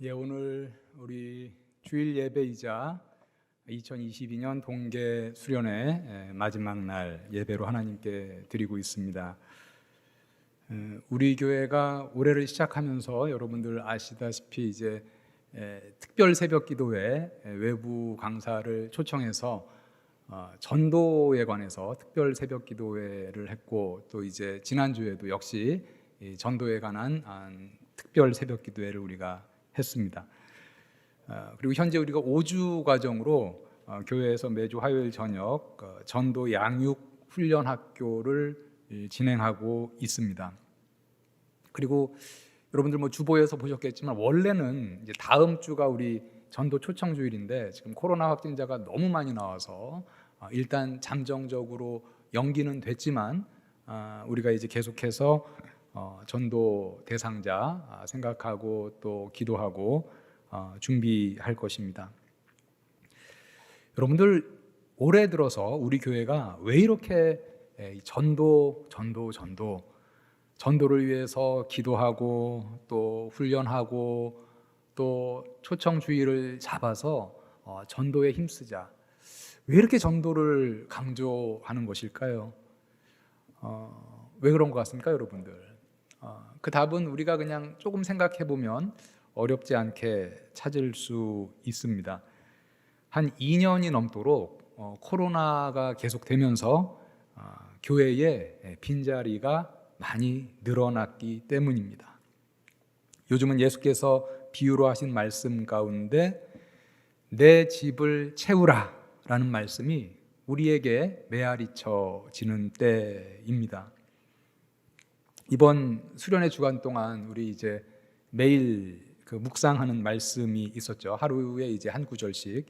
오늘 우리 주일 예배이자 2022년 동계 수련회 마지막 날 예배로 하나님께 드리고 있습니다. 우리 교회가 올해를 시작하면서 여러분들 아시다시피 이제 특별 새벽 기도회 외부 강사를 초청해서 전도에 관해서 특별 새벽 기도회를 했고, 또 이제 지난주에도 역시 전도에 관한 특별 새벽 기도회를 우리가 했습니다. 그리고 현재 우리가 5주 과정으로 교회에서 매주 화요일 저녁 전도 양육 훈련 학교를 진행하고 있습니다. 그리고 여러분들 주보에서 보셨겠지만 원래는 이제 다음 주가 우리 전도 초청 주일인데 지금 코로나 확진자가 너무 많이 나와서 일단 잠정적으로 연기는 됐지만 우리가 이제 계속해서 전도 대상자 생각하고 또 기도하고 준비할 것입니다. 여러분들 올해 들어서 우리 교회가 왜 이렇게 전도를 위해서 기도하고 또 훈련하고 또 초청 주의를 잡아서 전도에 힘쓰자, 왜 이렇게 전도를 강조하는 것일까요? 왜 그런 것 같습니까, 여러분들? 그 답은 우리가 그냥 조금 생각해 보면 어렵지 않게 찾을 수 있습니다. 한 2년이 넘도록 코로나가 계속되면서 교회에 빈자리가 많이 늘어났기 때문입니다. 요즘은 예수께서 비유로 하신 말씀 가운데 내 집을 채우라 라는 말씀이 우리에게 메아리쳐지는 때입니다. 이번 수련회 주간 동안 우리 이제 매일 묵상하는 말씀이 있었죠. 하루에 이제 한 구절씩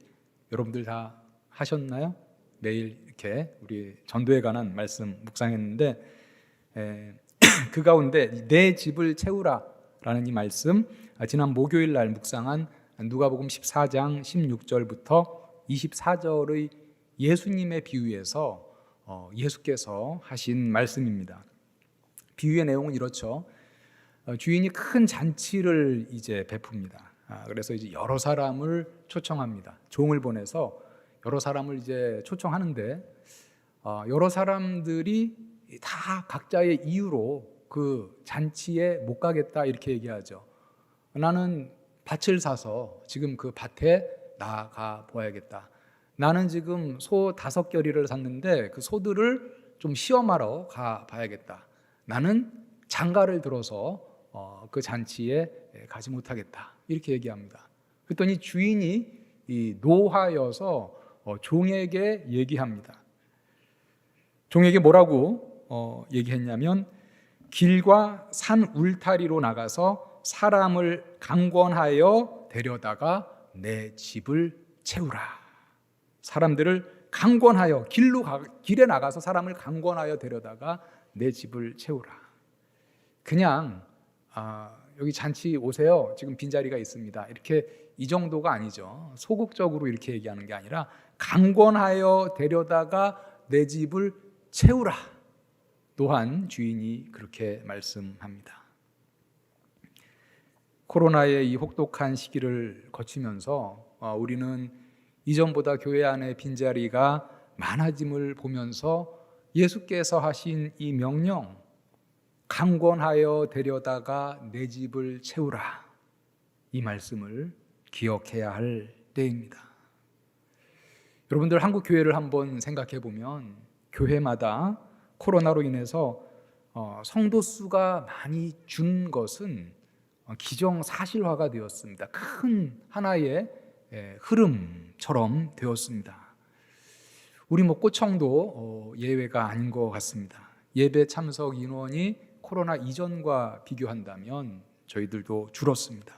여러분들 다 하셨나요? 매일 이렇게 우리 전도에 관한 말씀 묵상했는데 그 가운데 내 집을 채우라 라는 이 말씀, 지난 목요일 날 묵상한 누가복음 14장 16절부터 24절의 예수님의 비유에서 예수께서 하신 말씀입니다. 비유의 내용은 이렇죠. 주인이 큰 잔치를 이제 베풉니다. 그래서 이제 여러 사람을 초청합니다. 종을 보내서 여러 사람을 이제 초청하는데 여러 사람들이 다 각자의 이유로 그 잔치에 못 가겠다 이렇게 얘기하죠. 나는 밭을 사서 지금 그 밭에 나가 보아야겠다. 나는 지금 소 5겨리를 샀는데 그 소들을 좀 시험하러 가 봐야겠다. 나는 장가를 들어서 그 잔치에 가지 못하겠다 이렇게 얘기합니다. 그랬더니 주인이 노하여서 종에게 얘기합니다. 종에게 뭐라고 얘기했냐면 길과 산 울타리로 나가서 사람을 강권하여 데려다가 내 집을 채우라. 사람들을 강권하여 길에 나가서 사람을 강권하여 데려다가 내 집을 채우라. 그냥 여기 잔치 오세요. 지금 빈자리가 있습니다. 이렇게 이 정도가 아니죠. 소극적으로 이렇게 얘기하는 게 아니라 강권하여 데려다가 내 집을 채우라. 또한 주인이 그렇게 말씀합니다. 코로나의 이 혹독한 시기를 거치면서 우리는 이전보다 교회 안에 빈자리가 많아짐을 보면서 예수께서 하신 이 명령, 강권하여 데려다가 내 집을 채우라, 이 말씀을 기억해야 할 때입니다. 여러분들 한국 교회를 한번 생각해 보면 교회마다 코로나로 인해서 성도 수가 많이 준 것은 기정사실화가 되었습니다. 큰 하나의 흐름처럼 되었습니다. 우리 꼬청도 예외가 아닌 것 같습니다. 예배 참석 인원이 코로나 이전과 비교한다면 저희들도 줄었습니다.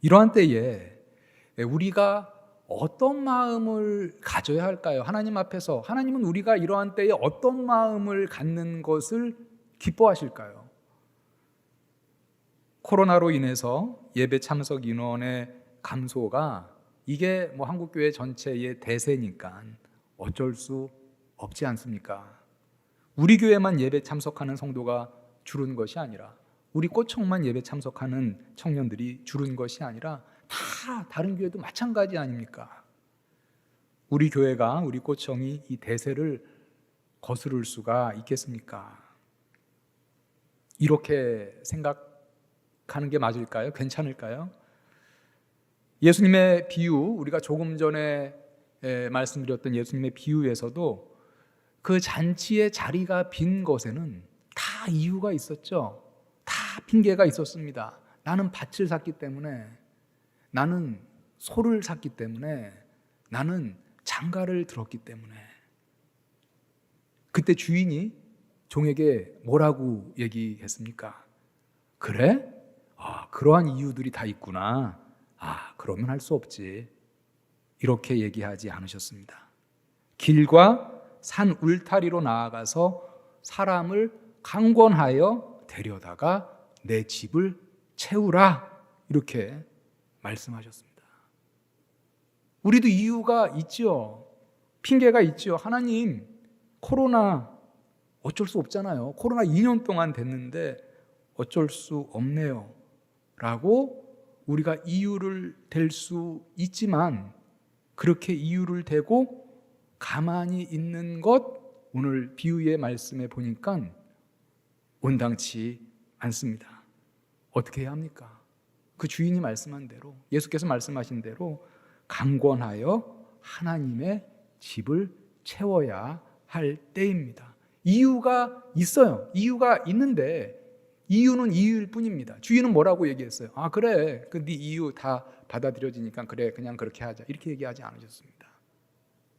이러한 때에 우리가 어떤 마음을 가져야 할까요? 하나님 앞에서 하나님은 우리가 이러한 때에 어떤 마음을 갖는 것을 기뻐하실까요? 코로나로 인해서 예배 참석 인원의 감소가 이게 한국교회 전체의 대세니까 어쩔 수 없지 않습니까? 우리 교회만 예배 참석하는 성도가 줄은 것이 아니라 우리 꼬청만 예배 참석하는 청년들이 줄은 것이 아니라 다 다른 교회도 마찬가지 아닙니까? 우리 교회가, 우리 꼬청이 이 대세를 거스를 수가 있겠습니까? 이렇게 생각하는 게 맞을까요? 괜찮을까요? 예수님의 비유, 우리가 조금 전에 말씀드렸던 예수님의 비유에서도 그 잔치의 자리가 빈 것에는 다 이유가 있었죠. 다 핑계가 있었습니다. 나는 밭을 샀기 때문에, 나는 소를 샀기 때문에, 나는 장가를 들었기 때문에. 그때 주인이 종에게 뭐라고 얘기했습니까? 그래? 그러한 이유들이 다 있구나. 그러면 할 수 없지. 이렇게 얘기하지 않으셨습니다. 길과 산 울타리로 나아가서 사람을 강권하여 데려다가 내 집을 채우라. 이렇게 말씀하셨습니다. 우리도 이유가 있죠. 핑계가 있죠. 하나님, 코로나 어쩔 수 없잖아요. 코로나 2년 동안 됐는데 어쩔 수 없네요. 라고 우리가 이유를 댈 수 있지만, 그렇게 이유를 대고 가만히 있는 것, 오늘 비유의 말씀에 보니까 온당치 않습니다. 어떻게 해야 합니까? 그 주인이 말씀한 대로, 예수께서 말씀하신 대로 강권하여 하나님의 집을 채워야 할 때입니다. 이유가 있어요. 이유가 있는데 이유는 이유일 뿐입니다. 주인은 뭐라고 얘기했어요? 그래, 네 이유 다 받아들여지니까 그래, 그냥 그렇게 하자. 이렇게 얘기하지 않으셨습니다.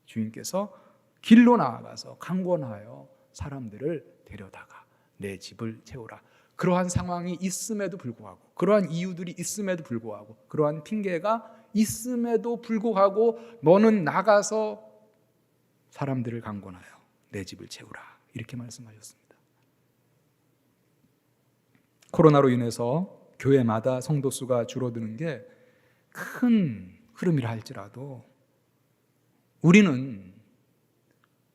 주인께서 길로 나아가서 강권하여 사람들을 데려다가 내 집을 채우라. 그러한 상황이 있음에도 불구하고, 그러한 이유들이 있음에도 불구하고, 그러한 핑계가 있음에도 불구하고 너는 나가서 사람들을 강권하여 내 집을 채우라. 이렇게 말씀하셨습니다. 코로나로 인해서 교회마다 성도 수가 줄어드는 게 큰 흐름이라 할지라도 우리는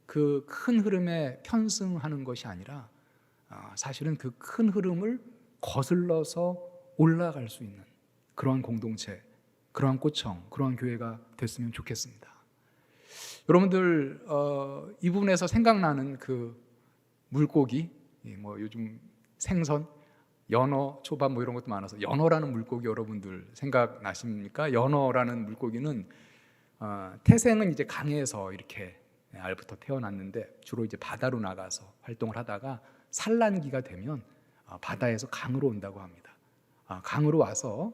그 큰 흐름에 편승하는 것이 아니라 사실은 그 큰 흐름을 거슬러서 올라갈 수 있는 그러한 공동체, 그러한 꼬청, 그러한 교회가 됐으면 좋겠습니다. 여러분들 이 부분에서 생각나는 그 물고기, 요즘 생선, 연어, 초밥 이런 것도 많아서 연어라는 물고기 여러분들 생각나십니까? 연어라는 물고기는 태생은 이제 강에서 이렇게 알부터 태어났는데 주로 이제 바다로 나가서 활동을 하다가 산란기가 되면 바다에서 강으로 온다고 합니다. 강으로 와서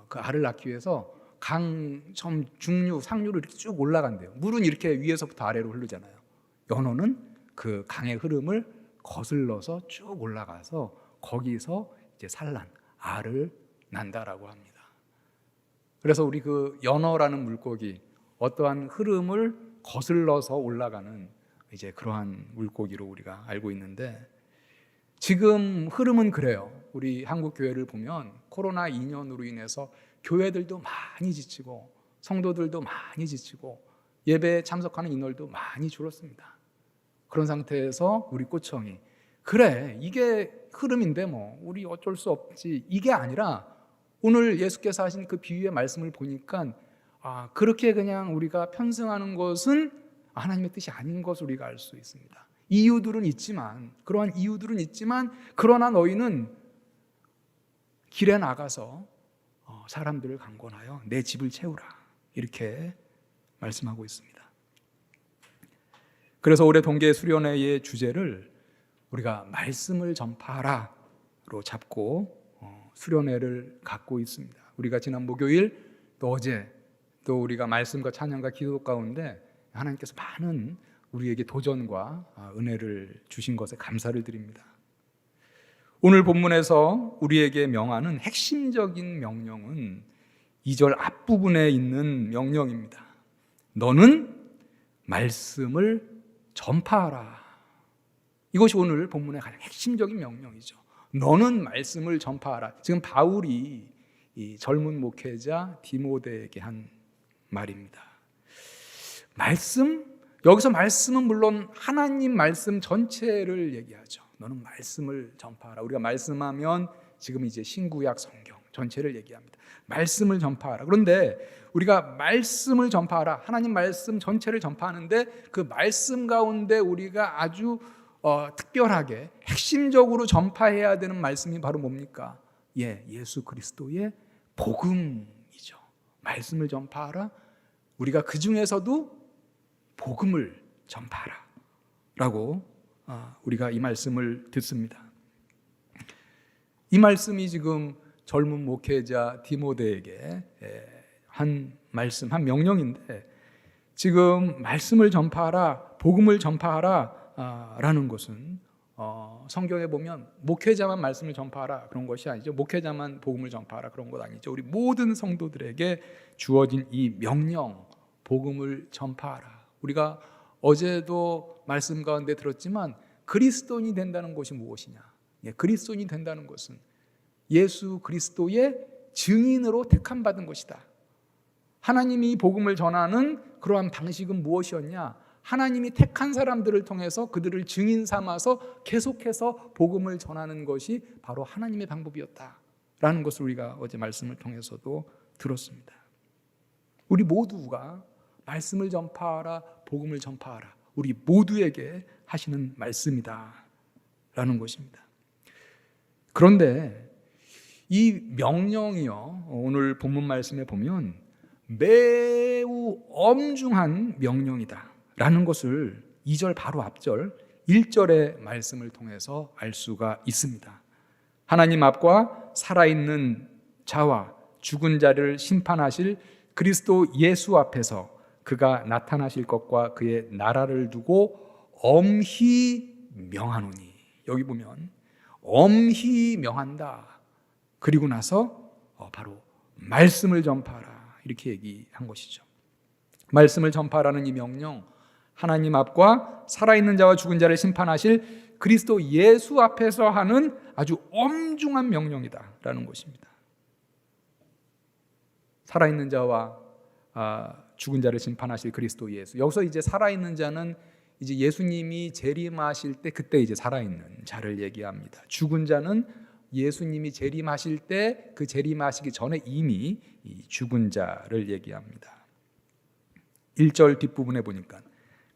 그 알을 낳기 위해서 강 좀 중류, 상류로 이렇게 쭉 올라간대요. 물은 이렇게 위에서부터 아래로 흐르잖아요. 연어는 그 강의 흐름을 거슬러서 쭉 올라가서 거기서 이제 산란, 알을 낳는다라고 합니다. 그래서 우리 그 연어라는 물고기, 어떠한 흐름을 거슬러서 올라가는 이제 그러한 물고기로 우리가 알고 있는데, 지금 흐름은 그래요. 우리 한국 교회를 보면 코로나 2년으로 인해서 교회들도 많이 지치고 성도들도 많이 지치고 예배에 참석하는 인원도 많이 줄었습니다. 그런 상태에서 우리 꼬청이 그래, 이게 흐름인데 우리 어쩔 수 없지, 이게 아니라 오늘 예수께서 하신 그 비유의 말씀을 보니까 그렇게 그냥 우리가 편승하는 것은 하나님의 뜻이 아닌 것을 우리가 알 수 있습니다. 이유들은 있지만, 그러한 이유들은 있지만, 그러나 너희는 길에 나가서 사람들을 강권하여 내 집을 채우라. 이렇게 말씀하고 있습니다. 그래서 올해 동계 수련회의 주제를 우리가 말씀을 전파하라로 잡고 수련회를 갖고 있습니다. 우리가 지난 목요일 또 어제 또 우리가 말씀과 찬양과 기도 가운데 하나님께서 많은 우리에게 도전과 은혜를 주신 것에 감사를 드립니다. 오늘 본문에서 우리에게 명하는 핵심적인 명령은 2절 앞부분에 있는 명령입니다. 너는 말씀을 전파하라. 이것이 오늘 본문의 가장 핵심적인 명령이죠. 너는 말씀을 전파하라. 지금 바울이 이 젊은 목회자 디모데에게 한 말입니다. 말씀, 여기서 말씀은 물론 하나님 말씀 전체를 얘기하죠. 너는 말씀을 전파하라. 우리가 말씀하면 지금 이제 신구약 성경 전체를 얘기합니다. 말씀을 전파하라. 그런데 우리가 말씀을 전파하라, 하나님 말씀 전체를 전파하는데 그 말씀 가운데 우리가 아주 특별하게 핵심적으로 전파해야 되는 말씀이 바로 뭡니까? 예수 그리스도의 복음이죠. 말씀을 전파하라. 우리가 그 중에서도 복음을 전파하라 라고 우리가 이 말씀을 듣습니다. 이 말씀이 지금 젊은 목회자 디모데에게 한 말씀, 한 명령인데, 지금 말씀을 전파하라, 복음을 전파하라 라는 것은 성경에 보면 목회자만 말씀을 전파하라 그런 것이 아니죠. 목회자만 복음을 전파하라 그런 것 아니죠. 우리 모든 성도들에게 주어진 이 명령, 복음을 전파하라. 우리가 어제도 말씀 가운데 들었지만 그리스도인이 된다는 것이 무엇이냐? 그리스도인이 된다는 것은 예수 그리스도의 증인으로 택함받은 것이다. 하나님이 복음을 전하는 그러한 방식은 무엇이었냐? 하나님이 택한 사람들을 통해서 그들을 증인 삼아서 계속해서 복음을 전하는 것이 바로 하나님의 방법이었다라는 것을 우리가 어제 말씀을 통해서도 들었습니다. 우리 모두가 말씀을 전파하라, 복음을 전파하라, 우리 모두에게 하시는 말씀이다라는 것입니다. 그런데 이 명령이요, 오늘 본문 말씀에 보면 매우 엄중한 명령이다 라는 것을 2절 바로 앞절 1절의 말씀을 통해서 알 수가 있습니다. 하나님 앞과 살아있는 자와 죽은 자를 심판하실 그리스도 예수 앞에서 그가 나타나실 것과 그의 나라를 두고 엄히 명하노니, 여기 보면 엄히 명한다. 그리고 나서 바로 말씀을 전파하라 이렇게 얘기한 것이죠. 말씀을 전파하라는 이 명령, 하나님 앞과 살아있는 자와 죽은 자를 심판하실 그리스도 예수 앞에서 하는 아주 엄중한 명령이다라는 것입니다. 살아있는 자와 죽은 자를 심판하실 그리스도 예수. 여기서 이제 살아있는 자는 이제 예수님이 재림하실 때 그때 이제 살아있는 자를 얘기합니다. 죽은 자는 예수님이 재림하실 때 그 재림하시기 전에 이미 죽은 자를 얘기합니다. 1절 뒷부분에 보니까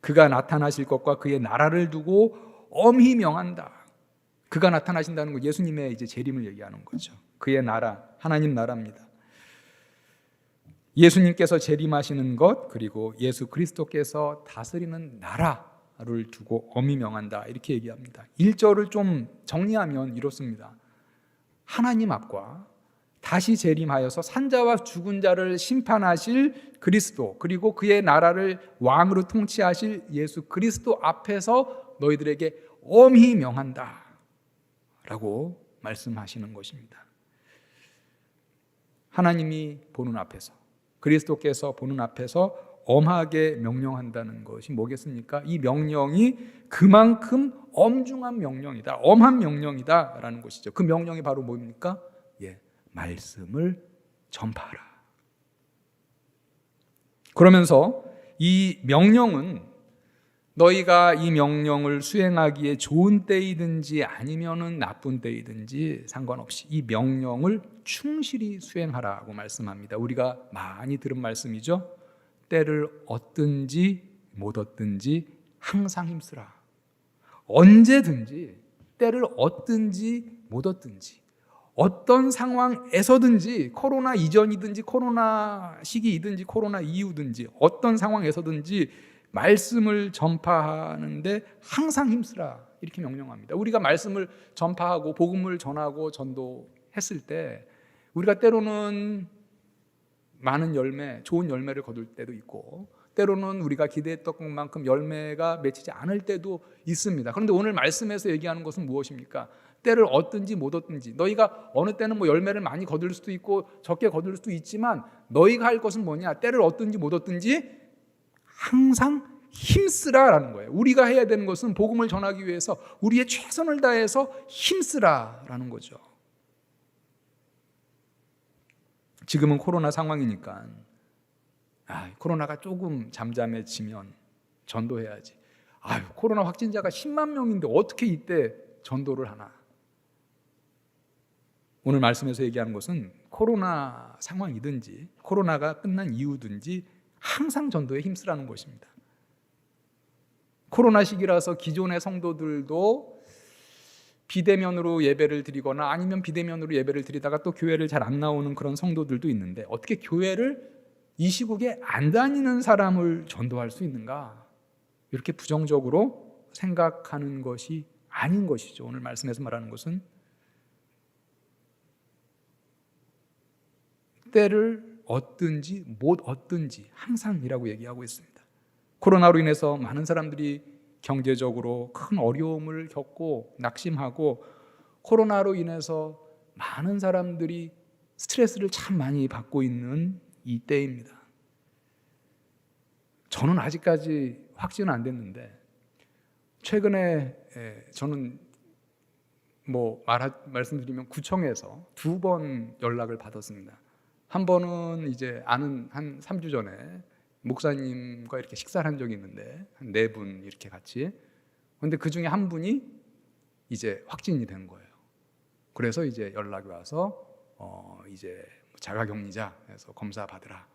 그가 나타나실 것과 그의 나라를 두고 엄히 명한다. 그가 나타나신다는 건 예수님의 이제 재림을 얘기하는 거죠. 그의 나라, 하나님 나라입니다. 예수님께서 재림하시는 것, 그리고 예수 그리스도께서 다스리는 나라를 두고 엄히 명한다 이렇게 얘기합니다. 1절을 좀 정리하면 이렇습니다. 하나님 앞과 다시 재림하여서 산자와 죽은 자를 심판하실 그리스도, 그리고 그의 나라를 왕으로 통치하실 예수 그리스도 앞에서 너희들에게 엄히 명한다 라고 말씀하시는 것입니다. 하나님이 보는 앞에서, 그리스도께서 보는 앞에서 엄하게 명령한다는 것이 뭐겠습니까? 이 명령이 그만큼 엄중한 명령이다, 엄한 명령이다 라는 것이죠. 그 명령이 바로 뭡니까? 말씀을 전파하라. 그러면서 이 명령은 너희가 이 명령을 수행하기에 좋은 때이든지 아니면은 나쁜 때이든지 상관없이 이 명령을 충실히 수행하라고 말씀합니다. 우리가 많이 들은 말씀이죠. 때를 얻든지 못 얻든지 항상 힘쓰라. 언제든지 때를 얻든지 못 얻든지 어떤 상황에서든지, 코로나 이전이든지 코로나 시기이든지 코로나 이후든지 어떤 상황에서든지 말씀을 전파하는데 항상 힘쓰라 이렇게 명령합니다. 우리가 말씀을 전파하고 복음을 전하고 전도했을 때 우리가 때로는 많은 열매, 좋은 열매를 거둘 때도 있고 때로는 우리가 기대했던 것만큼 열매가 맺히지 않을 때도 있습니다. 그런데 오늘 말씀에서 얘기하는 것은 무엇입니까? 때를 얻든지 못 얻든지, 너희가 어느 때는 뭐 열매를 많이 거둘 수도 있고 적게 거둘 수도 있지만 너희가 할 것은 뭐냐? 때를 얻든지 못 얻든지 항상 힘쓰라라는 거예요. 우리가 해야 되는 것은 복음을 전하기 위해서 우리의 최선을 다해서 힘쓰라라는 거죠. 지금은 코로나 상황이니까 코로나가 조금 잠잠해지면 전도해야지. 코로나 확진자가 10만 명인데 어떻게 이때 전도를 하나? 오늘 말씀에서 얘기하는 것은 코로나 상황이든지 코로나가 끝난 이후든지 항상 전도에 힘쓰라는 것입니다. 코로나 시기라서 기존의 성도들도 비대면으로 예배를 드리거나 아니면 비대면으로 예배를 드리다가 또 교회를 잘 안 나오는 그런 성도들도 있는데 어떻게 교회를 이 시국에 안 다니는 사람을 전도할 수 있는가? 이렇게 부정적으로 생각하는 것이 아닌 것이죠. 오늘 말씀에서 말하는 것은 때를 얻든지 못 얻든지 항상이라고 얘기하고 있습니다. 코로나로 인해서 많은 사람들이 경제적으로 큰 어려움을 겪고 낙심하고 코로나로 인해서 많은 사람들이 스트레스를 참 많이 받고 있는 이 때입니다. 저는 아직까지 확진은 안 됐는데 최근에 저는 말씀드리면 구청에서 2번 연락을 받았습니다. 한 번은 이제 아는 한 3주 전에 목사님과 이렇게 식사를 한 적이 있는데 한 4분 이렇게 같이. 그런데 그 중에 한 분이 이제 확진이 된 거예요. 그래서 이제 연락이 와서 이제 자가격리자 해서 검사 받으라.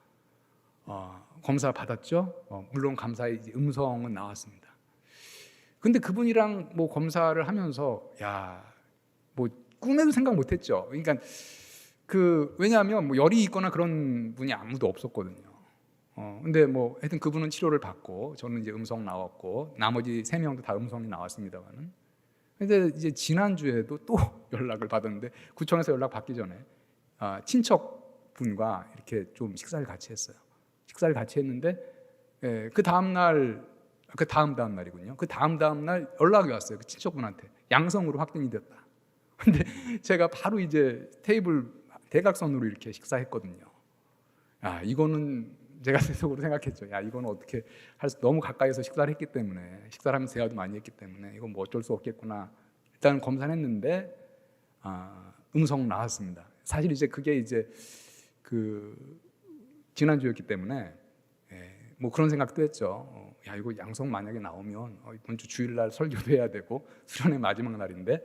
검사 받았죠. 물론 감사히 음성은 나왔습니다. 근데 그분이랑 검사를 하면서 꿈에도 생각 못했죠. 그러니까 왜냐하면 열이 있거나 그런 분이 아무도 없었거든요. 근데 하여튼 그분은 치료를 받고 저는 이제 음성 나왔고 나머지 3명도 다 음성이 나왔습니다만은. 근데 이제 지난주에도 또 연락을 받았는데 구청에서 연락 받기 전에 친척분과 이렇게 좀 식사를 같이 했어요. 식사를 같이 했는데 그 다음 날이군요. 그 다음 날 연락이 왔어요. 그 친척분한테 양성으로 확진이 됐다. 근데 제가 바로 이제 테이블 대각선으로 이렇게 식사했거든요. 이거는 제가 스스로 생각했죠. 이거는 어떻게 너무 가까이서 식사를 했기 때문에 식사를 하면서 대화도 많이 했기 때문에 이건 어쩔 수 없겠구나. 일단 검사를 했는데 음성 나왔습니다. 사실 이제 그게 이제 지난주였기 때문에 그런 생각도 했죠. 이거 양성 만약에 나오면 이번 주 주일날 설교도 해야 되고 수련의 마지막 날인데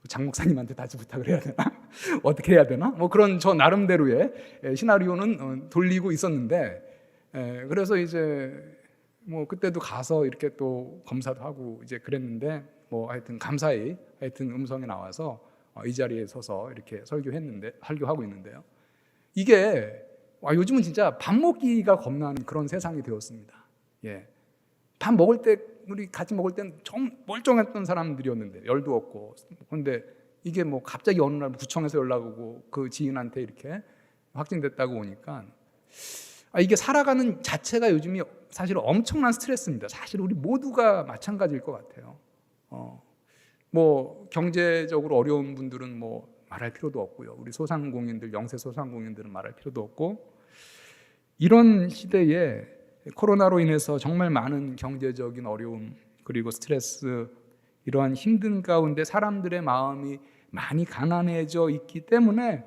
장 목사님한테 다시 부탁을 해야 되나? 어떻게 해야 되나? 그런 저 나름대로의 시나리오는 돌리고 있었는데 그래서 이제 그때도 가서 이렇게 또 검사도 하고 이제 그랬는데 하여튼 감사히 음성이 나와서 이 자리에 서서 이렇게 설교하고 있는데요. 이게 요즘은 진짜 밥 먹기가 겁나는 그런 세상이 되었습니다. 밥 먹을 때 우리 같이 먹을 때는 좀 멀쩡했던 사람들이었는데 열도 없고. 그런데 이게 갑자기 어느 날 구청에서 연락 오고 그 지인한테 이렇게 확진됐다고 오니까 이게 살아가는 자체가 요즘이 사실 엄청난 스트레스입니다. 사실 우리 모두가 마찬가지일 것 같아요. 경제적으로 어려운 분들은 말할 필요도 없고요. 우리 소상공인들, 영세 소상공인들은 말할 필요도 없고. 이런 시대에 코로나로 인해서 정말 많은 경제적인 어려움 그리고 스트레스, 이러한 힘든 가운데 사람들의 마음이 많이 가난해져 있기 때문에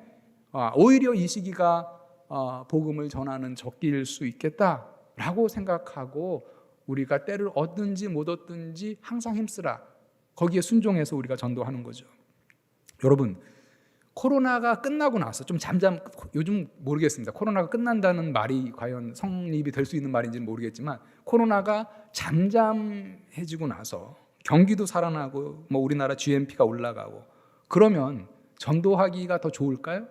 오히려 이 시기가 복음을 전하는 적기일 수 있겠다라고 생각하고 우리가 때를 얻든지 못 얻든지 항상 힘쓰라. 거기에 순종해서 우리가 전도하는 거죠. 여러분, 코로나가 끝나고 나서 요즘 모르겠습니다. 코로나가 끝난다는 말이 과연 성립이 될 수 있는 말인지는 모르겠지만 코로나가 잠잠해지고 나서 경기도 살아나고 우리나라 GNP가 올라가고 그러면 전도하기가 더 좋을까요?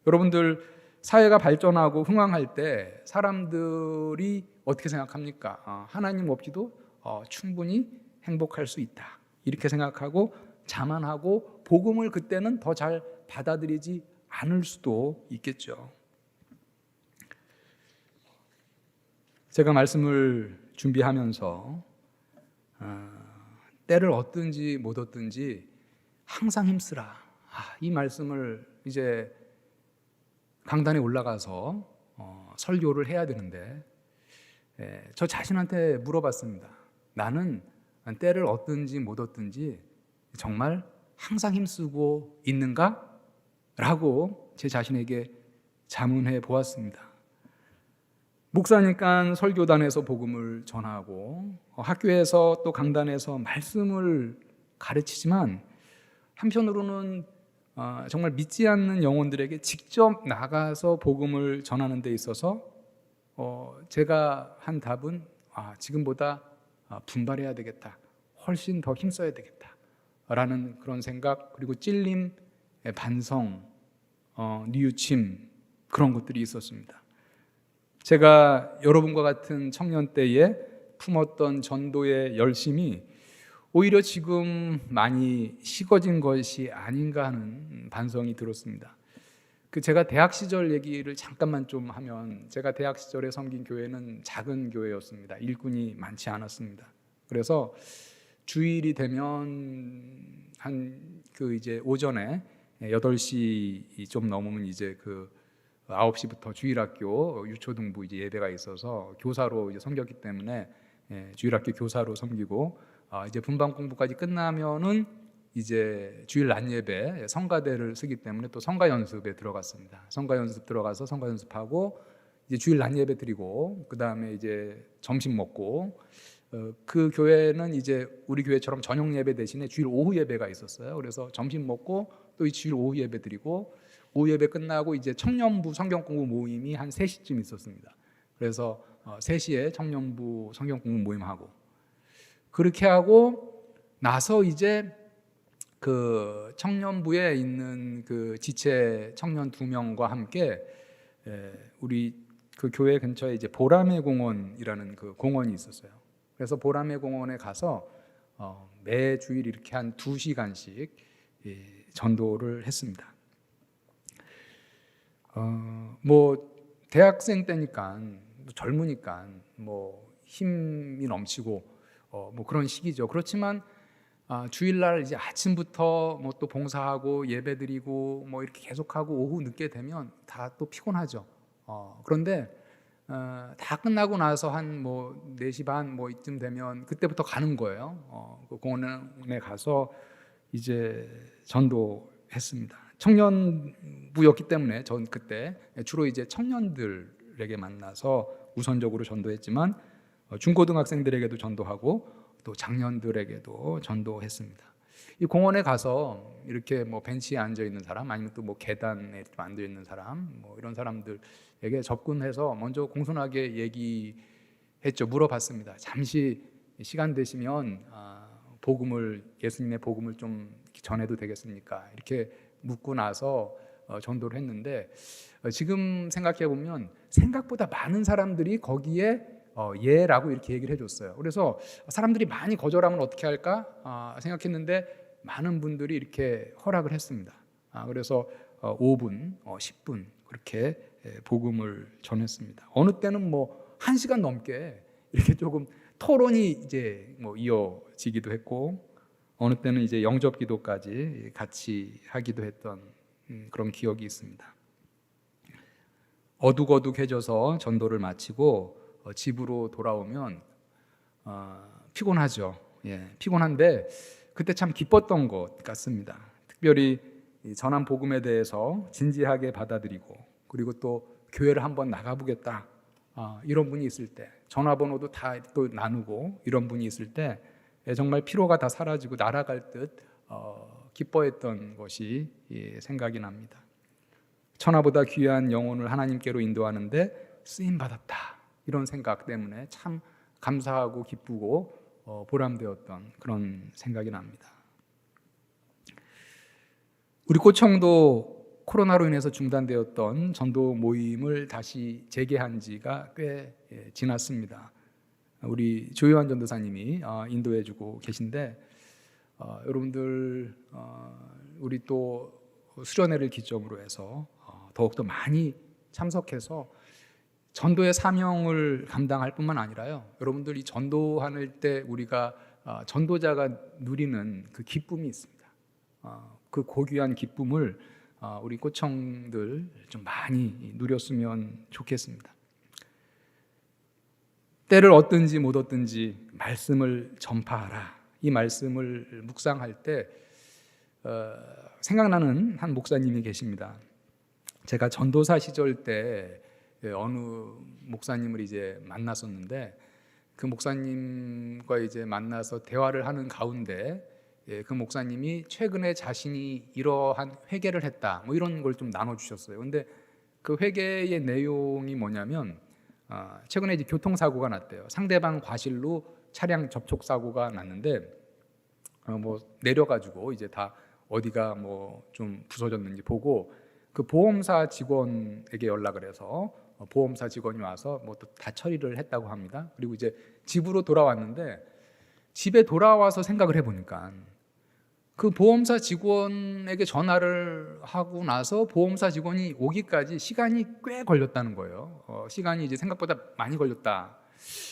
여러분들 사회가 발전하고 흥황할 때 사람들이 어떻게 생각합니까? 하나님 없이도 충분히 행복할 수 있다. 이렇게 생각하고 자만하고 복음을 그때는 더 잘 받아들이지 않을 수도 있겠죠. 제가 말씀을 준비하면서 때를 얻든지 못 얻든지 항상 힘쓰라. 이 말씀을 이제 강단에 올라가서 설교를 해야 되는데 저 자신한테 물어봤습니다. 나는 때를 얻든지 못 얻든지 정말 항상 힘쓰고 있는가? 라고 제 자신에게 자문해 보았습니다. 목사니까 설교단에서 복음을 전하고 학교에서 또 강단에서 말씀을 가르치지만 한편으로는 정말 믿지 않는 영혼들에게 직접 나가서 복음을 전하는 데 있어서 제가 한 답은 지금보다 분발해야 되겠다, 훨씬 더 힘써야 되겠다 라는 그런 생각, 그리고 찔림, 반성, 뉘우침, 그런 것들이 있었습니다. 제가 여러분과 같은 청년 때에 품었던 전도의 열심이 오히려 지금 많이 식어진 것이 아닌가 하는 반성이 들었습니다. 제가 대학 시절 얘기를 잠깐만 좀 하면, 제가 대학 시절에 섬긴 교회는 작은 교회였습니다. 일꾼이 많지 않았습니다. 그래서 주일이 되면 이제 오전에 8시 좀 넘으면 이제 9시부터 주일학교 유초등부 이제 예배가 있어서 교사로 이제 섬겼기 때문에 주일학교 교사로 섬기고, 이제 분반 공부까지 끝나면은 이제 주일 낮 예배 성가대를 쓰기 때문에 또 성가 연습에 들어갔습니다. 성가 연습 들어가서 성가 연습하고 이제 주일 낮 예배 드리고, 그 다음에 이제 점심 먹고, 그 교회는 이제 우리 교회처럼 저녁 예배 대신에 주일 오후 예배가 있었어요. 그래서 점심 먹고 또 이 주일 오후 예배 드리고, 오후 예배 끝나고 이제 청년부 성경 공부 모임이 한 3시쯤 있었습니다. 그래서 3시에 청년부 성경 공부 모임하고, 그렇게 하고 나서 이제 그 청년부에 있는 그 지체 청년 2명과 함께 우리 그 교회 근처에 이제 보라매 공원이라는 그 공원이 있었어요. 그래서 보라매 공원에 가서 매 주일 이렇게 한 2시간씩 전도를 했습니다. 뭐 대학생 때니까, 젊으니까 뭐 힘이 넘치고 뭐 그런 시기죠. 그렇지만 주일날 이제 아침부터 뭐 또 봉사하고 예배드리고 뭐 이렇게 계속하고 오후 늦게 되면 다 또 피곤하죠. 그런데 다 끝나고 나서 한 뭐 4시 반 뭐 이쯤 되면 그때부터 가는 거예요. 그 공원에 가서 이제 전도했습니다. 청년부였기 때문에 전 그때 주로 이제 청년들에게 만나서 우선적으로 전도했지만 중고등학생들에게도 전도하고 또 장년들에게도 전도했습니다. 이 공원에 가서 이렇게 뭐 벤치에 앉아 있는 사람, 아니면 또 뭐 계단에 앉아 있는 사람, 뭐 이런 사람들에게 접근해서 먼저 공손하게 얘기했죠. 물어봤습니다. 잠시 시간 되시면 예수님의 복음을 좀 전해도 되겠습니까? 이렇게 묻고 나서 전도를 했는데, 지금 생각해 보면 생각보다 많은 사람들이 거기에 예라고 이렇게 얘기를 해줬어요. 그래서 사람들이 많이 거절하면 어떻게 할까 생각했는데 많은 분들이 이렇게 허락을 했습니다. 그래서 5분, 10분 그렇게 복음을 전했습니다. 어느 때는 뭐 1시간 넘게 이렇게 조금 토론이 이제 뭐 이어지기도 했고, 어느 때는 이제 영접 기도까지 같이 하기도 했던 그런 기억이 있습니다. 어둑어둑해져서 전도를 마치고 집으로 돌아오면 피곤하죠. 피곤한데 그때 참 기뻤던 것 같습니다. 특별히 전한 복음에 대해서 진지하게 받아들이고, 그리고 또 교회를 한번 나가보겠다 이런 분이 있을 때, 전화번호도 다 또 나누고 이런 분이 있을 때 정말 피로가 다 사라지고 날아갈 듯 기뻐했던 것이 생각이 납니다. 천하보다 귀한 영혼을 하나님께로 인도하는데 쓰임받았다, 이런 생각 때문에 참 감사하고 기쁘고 보람되었던 그런 생각이 납니다. 우리 고청도 코로나로 인해서 중단되었던 전도 모임을 다시 재개한 지가 꽤 지났습니다. 우리 조요한 전도사님이 인도해주고 계신데, 여러분들 우리 또 수련회를 기점으로 해서 더욱더 많이 참석해서 전도의 사명을 감당할 뿐만 아니라요, 여러분들 이 전도할 때 우리가 전도자가 누리는 그 기쁨이 있습니다. 그 고귀한 기쁨을 우리 꼬청들 좀 많이 누렸으면 좋겠습니다. 때를 얻든지 못 얻든지 말씀을 전파하라, 이 말씀을 묵상할 때 생각나는 한 목사님이 계십니다. 제가 전도사 시절 때 어느 목사님을 이제 만났었는데, 그 목사님과 이제 만나서 대화를 하는 가운데 그 목사님이 최근에 자신이 이러한 회개를 했다, 뭐 이런 걸 좀 나눠주셨어요. 근데 그 회개의 내용이 뭐냐면 최근에 이제 교통사고가 났대요. 상대방 과실로 차량 접촉 사고가 났는데 뭐 내려가지고 이제 다 어디가 뭐 좀 부서졌는지 보고 그 보험사 직원에게 연락을 해서 보험사 직원이 와서 뭐 또 다 처리를 했다고 합니다. 그리고 이제 집으로 돌아왔는데 집에 돌아와서 생각을 해보니까 그 보험사 직원에게 전화를 하고 나서 보험사 직원이 오기까지 시간이 꽤 걸렸다는 거예요. 시간이 이제 생각보다 많이 걸렸다.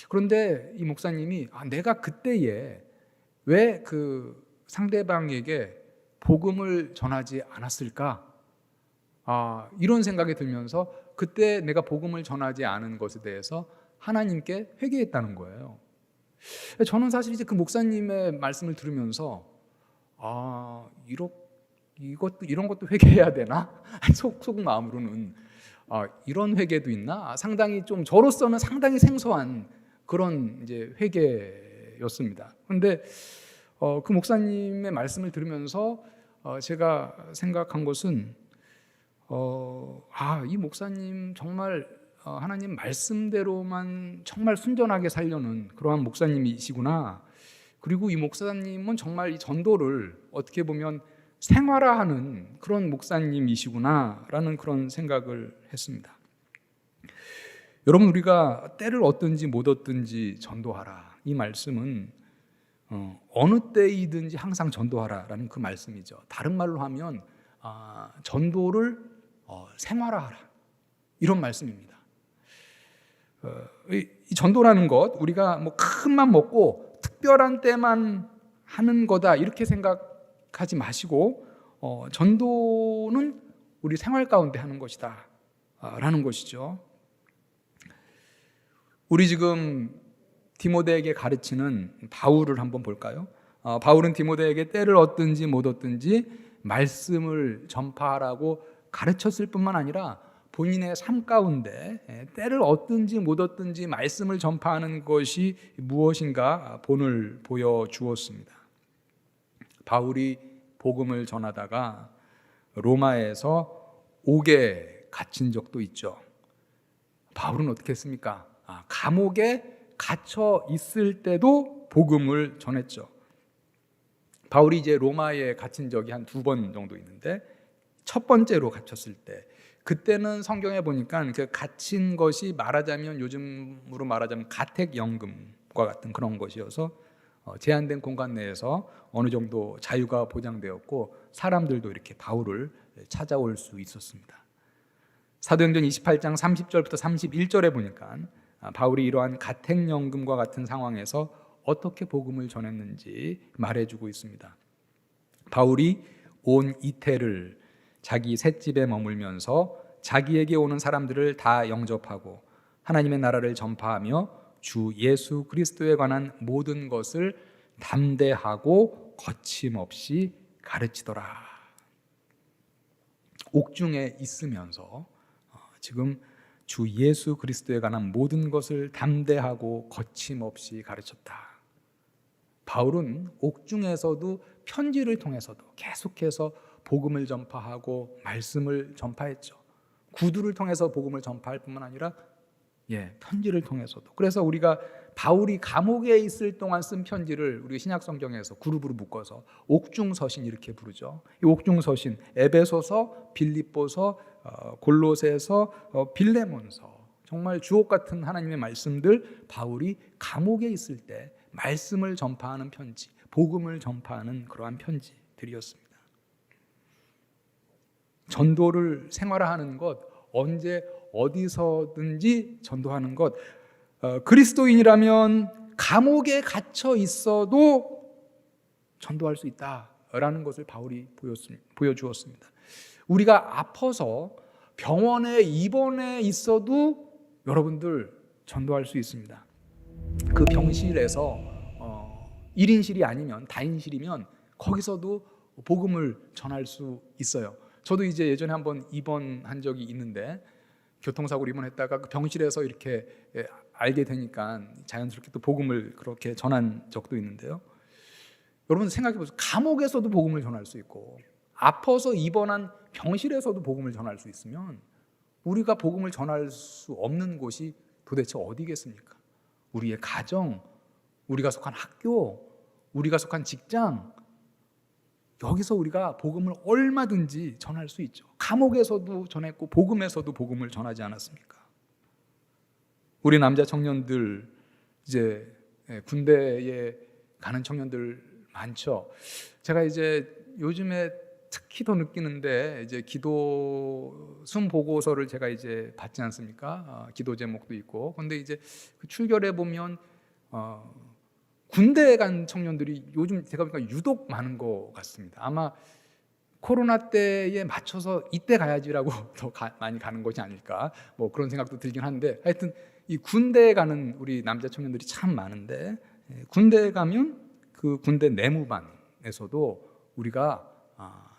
그런데 이 목사님이 내가 그때에 왜 그 상대방에게 복음을 전하지 않았을까? 이런 생각이 들면서 그때 내가 복음을 전하지 않은 것에 대해서 하나님께 회개했다는 거예요. 저는 사실 이제 그 목사님의 말씀을 들으면서 이런 것도 회개해야 되나? 속 마음으로는 이런 회개도 있나? 상당히 좀 저로서는 상당히 생소한 그런 이제 회개였습니다. 그런데 그 목사님의 말씀을 들으면서 제가 생각한 것은 이 목사님 정말 하나님 말씀대로만 정말 순전하게 살려는 그러한 목사님이시구나. 그리고 이 목사님은 정말 이 전도를 어떻게 보면 생활화하는 그런 목사님이시구나라는 그런 생각을 했습니다. 여러분, 우리가 때를 얻든지 못 얻든지 전도하라, 이 말씀은 어느 때이든지 항상 전도하라라는 그 말씀이죠. 다른 말로 하면 전도를 생활화하라, 이런 말씀입니다. 이 전도라는 것, 우리가 뭐 큰 맘 먹고 특별한 때만 하는 거다 이렇게 생각하지 마시고 전도는 우리 생활 가운데 하는 것이다 라는 것이죠. 우리 지금 디모데에게 가르치는 바울을 한번 볼까요? 바울은 디모데에게 때를 얻든지 못 얻든지 말씀을 전파하라고 가르쳤을 뿐만 아니라 본인의 삶 가운데 때를 얻든지 못 얻든지 말씀을 전파하는 것이 무엇인가 본을 보여주었습니다. 바울이 복음을 전하다가 로마에서 옥에 갇힌 적도 있죠. 바울은 어떻게 했습니까? 감옥에 갇혀 있을 때도 복음을 전했죠. 바울이 이제 로마에 갇힌 적이 한 2번 정도 있는데 첫 번째로 갇혔을 때, 그때는 성경에 보니까 그 갇힌 것이 말하자면 요즘으로 말하자면 가택연금과 같은 그런 것이어서 제한된 공간 내에서 어느 정도 자유가 보장되었고 사람들도 이렇게 바울을 찾아올 수 있었습니다. 사도행전 28장 30절부터 31절에 보니까 바울이 이러한 가택연금과 같은 상황에서 어떻게 복음을 전했는지 말해주고 있습니다. 바울이 온 이태를 자기 셋집에 머물면서 자기에게 오는 사람들을 다 영접하고 하나님의 나라를 전파하며 주 예수 그리스도에 관한 모든 것을 담대하고 거침없이 가르치더라. 옥중에 있으면서 지금 주 예수 그리스도에 관한 모든 것을 담대하고 거침없이 가르쳤다. 바울은 옥중에서도 편지를 통해서도 계속해서 복음을 전파하고 말씀을 전파했죠. 구두를 통해서 복음을 전파할 뿐만 아니라 편지를 통해서도. 그래서 우리가 바울이 감옥에 있을 동안 쓴 편지를 우리 신약 성경에서 그룹으로 묶어서 옥중서신 이렇게 부르죠. 이 옥중서신, 에베소서, 빌립보서, 골로새서, 빌레몬서, 정말 주옥 같은 하나님의 말씀들, 바울이 감옥에 있을 때 말씀을 전파하는 편지, 복음을 전파하는 그러한 편지들이었습니다. 전도를 생활화하는 것, 언제 어디서든지 전도하는 것, 그리스도인이라면 감옥에 갇혀 있어도 전도할 수 있다라는 것을 바울이 보여주었습니다. 우리가 아파서 병원에 입원해 있어도 여러분들 전도할 수 있습니다. 그 병실에서 1인실이 아니면 다인실이면 거기서도 복음을 전할 수 있어요. 저도 이제 예전에 한번 입원한 적이 있는데 교통사고로 입원했다가 그 병실에서 이렇게 알게 되니까 자연스럽게 또 복음을 그렇게 전한 적도 있는데요. 여러분 생각해 보세요. 감옥에서도 복음을 전할 수 있고 아파서 입원한 병실에서도 복음을 전할 수 있으면 우리가 복음을 전할 수 없는 곳이 도대체 어디겠습니까? 우리의 가정, 우리가 속한 학교, 우리가 속한 직장, 여기서 우리가 복음을 얼마든지 전할 수 있죠. 감옥에서도 전했고 복음에서도 복음을 전하지 않았습니까? 우리 남자 청년들 이제 군대에 가는 청년들 많죠. 제가 이제 요즘에 특히 더 느끼는데 이제 기도 순 보고서를 제가 이제 받지 않습니까? 기도 제목도 있고. 근데 이제 그 출결해 보면 군대에 간 청년들이 요즘 제가 보니까 유독 많은 것 같습니다. 아마 코로나 때에 맞춰서 이때 가야지라고 더 많이 가는 것이 아닐까, 뭐 그런 생각도 들긴 한데, 하여튼 이 군대에 가는 우리 남자 청년들이 참 많은데, 군대에 가면 그 군대 내무반에서도 우리가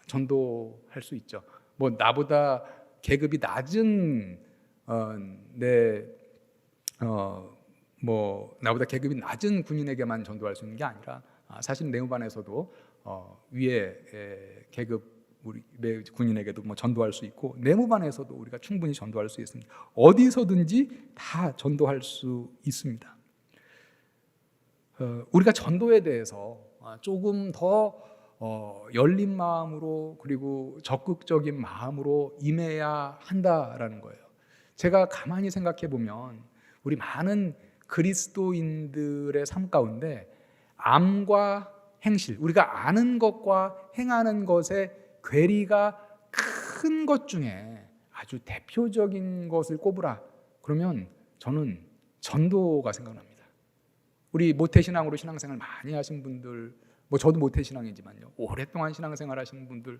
전도할 수 있죠. 뭐 나보다 계급이 낮은 나보다 계급이 낮은 군인에게만 전도할 수 있는 게 아니라 사실 내무반에서도 위에 계급 우리 군인에게도 뭐 전도할 수 있고 내무반에서도 우리가 충분히 전도할 수 있습니다. 어디서든지 다 전도할 수 있습니다. 우리가 전도에 대해서 조금 더 열린 마음으로 그리고 적극적인 마음으로 임해야 한다라는 거예요. 제가 가만히 생각해 보면 우리 많은 그리스도인들의 삶 가운데 암과 행실, 우리가 아는 것과 행하는 것의 괴리가 큰 것 중에 아주 대표적인 것을 꼽으라 그러면 저는 전도가 생각납니다. 우리 모태신앙으로 신앙생활 많이 하신 분들, 뭐 저도 모태신앙이지만요, 오랫동안 신앙생활 하시는 분들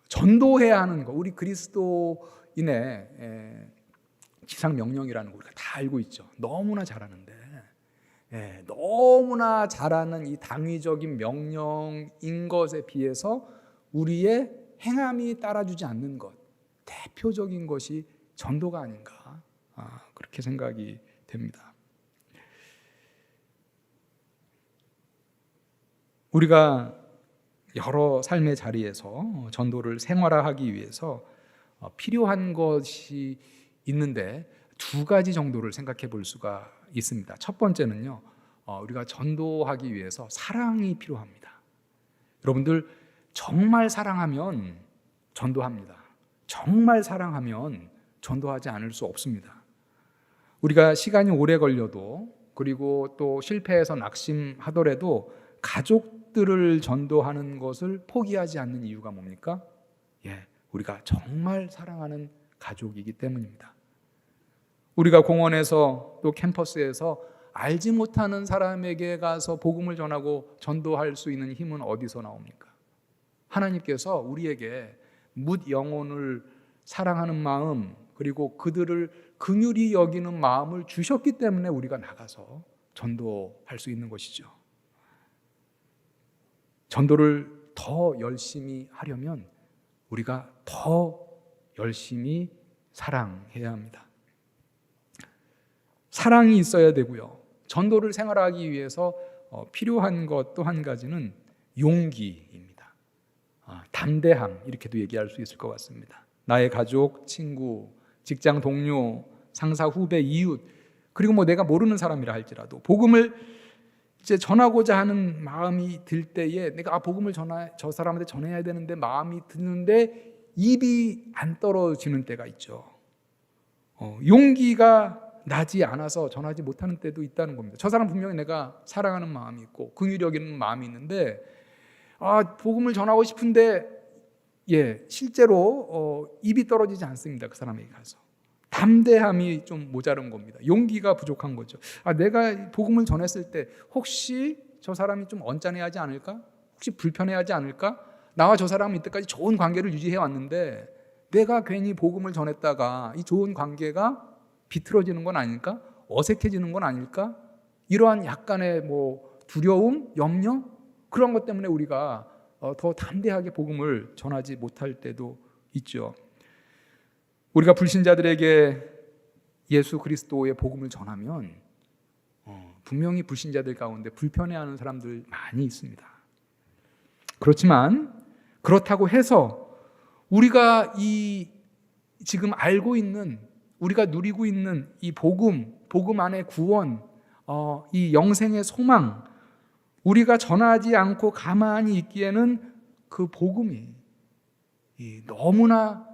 전도해야 하는 거, 우리 그리스도인의 지상 명령이라는 거 우리가 다 알고 있죠. 너무나 잘하는데 너무나 잘하는 이 당위적인 명령인 것에 비해서 우리의 행함이 따라주지 않는 것, 대표적인 것이 전도가 아닌가, 그렇게 생각이 됩니다. 우리가 여러 삶의 자리에서 전도를 생활화하기 위해서 필요한 것이 있는데 두 가지 정도를 생각해 볼 수가 있습니다. 첫 번째는요, 우리가 전도하기 위해서 사랑이 필요합니다. 여러분들 정말 사랑하면 전도합니다. 정말 사랑하면 전도하지 않을 수 없습니다. 우리가 시간이 오래 걸려도 그리고 또 실패해서 낙심하더라도 가족들을 전도하는 것을 포기하지 않는 이유가 뭡니까? 우리가 정말 사랑하는 가족이기 때문입니다. 우리가 공원에서 또 캠퍼스에서 알지 못하는 사람에게 가서 복음을 전하고 전도할 수 있는 힘은 어디서 나옵니까? 하나님께서 우리에게 뭇 영혼을 사랑하는 마음 그리고 그들을 긍휼히 여기는 마음을 주셨기 때문에 우리가 나가서 전도할 수 있는 것이죠. 전도를 더 열심히 하려면 우리가 더 열심히 사랑해야 합니다. 사랑이 있어야 되고요. 전도를 생활하기 위해서 필요한 것 또 한 가지는 용기입니다. 담대함, 이렇게도 얘기할 수 있을 것 같습니다. 나의 가족, 친구, 직장 동료, 상사, 후배, 이웃, 그리고 뭐 내가 모르는 사람이라 할지라도 복음을 이제 전하고자 하는 마음이 들 때에 내가 복음을 저 사람한테 전해야 되는데 마음이 드는데 입이 안 떨어지는 때가 있죠. 용기가 나지 않아서 전하지 못하는 때도 있다는 겁니다. 저 사람 분명히 내가 사랑하는 마음이 있고 긍휼히 여기는 마음이 있는데 복음을 전하고 싶은데 실제로 입이 떨어지지 않습니다. 그 사람에게 가서. 담대함이 좀 모자른 겁니다. 용기가 부족한 거죠. 내가 복음을 전했을 때 혹시 저 사람이 좀 언짢아하지 않을까? 혹시 불편해하지 않을까? 나와 저 사람은 이때까지 좋은 관계를 유지해 왔는데 내가 괜히 복음을 전했다가 이 좋은 관계가 비틀어지는 건 아닐까? 어색해지는 건 아닐까? 이러한 약간의 두려움, 염려, 그런 것 때문에 우리가 더 담대하게 복음을 전하지 못할 때도 있죠. 우리가 불신자들에게 예수 그리스도의 복음을 전하면 분명히 불신자들 가운데 불편해하는 사람들 많이 있습니다. 그렇지만 그렇다고 해서 우리가 이 지금 알고 있는, 우리가 누리고 있는 이 복음 안의 구원, 이 영생의 소망, 우리가 전하지 않고 가만히 있기에는 그 복음이 너무나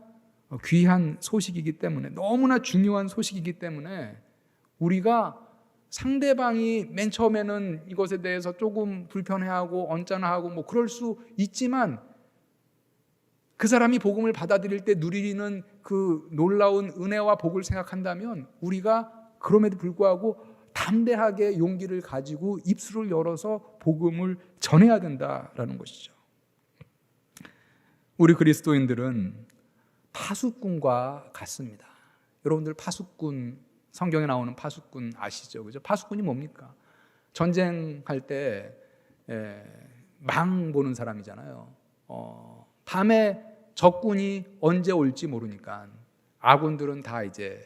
귀한 소식이기 때문에, 너무나 중요한 소식이기 때문에 우리가 상대방이 맨 처음에는 이것에 대해서 조금 불편해하고 언짢아하고 뭐 그럴 수 있지만, 그 사람이 복음을 받아들일 때 누리는 그 놀라운 은혜와 복을 생각한다면 우리가 그럼에도 불구하고 담대하게 용기를 가지고 입술을 열어서 복음을 전해야 된다라는 것이죠. 우리 그리스도인들은 파수꾼과 같습니다. 여러분들 파수꾼, 성경에 나오는 파수꾼 아시죠? 그죠? 파수꾼이 뭡니까? 전쟁할 때 망 보는 사람이잖아요. 밤에 적군이 언제 올지 모르니까 아군들은 다 이제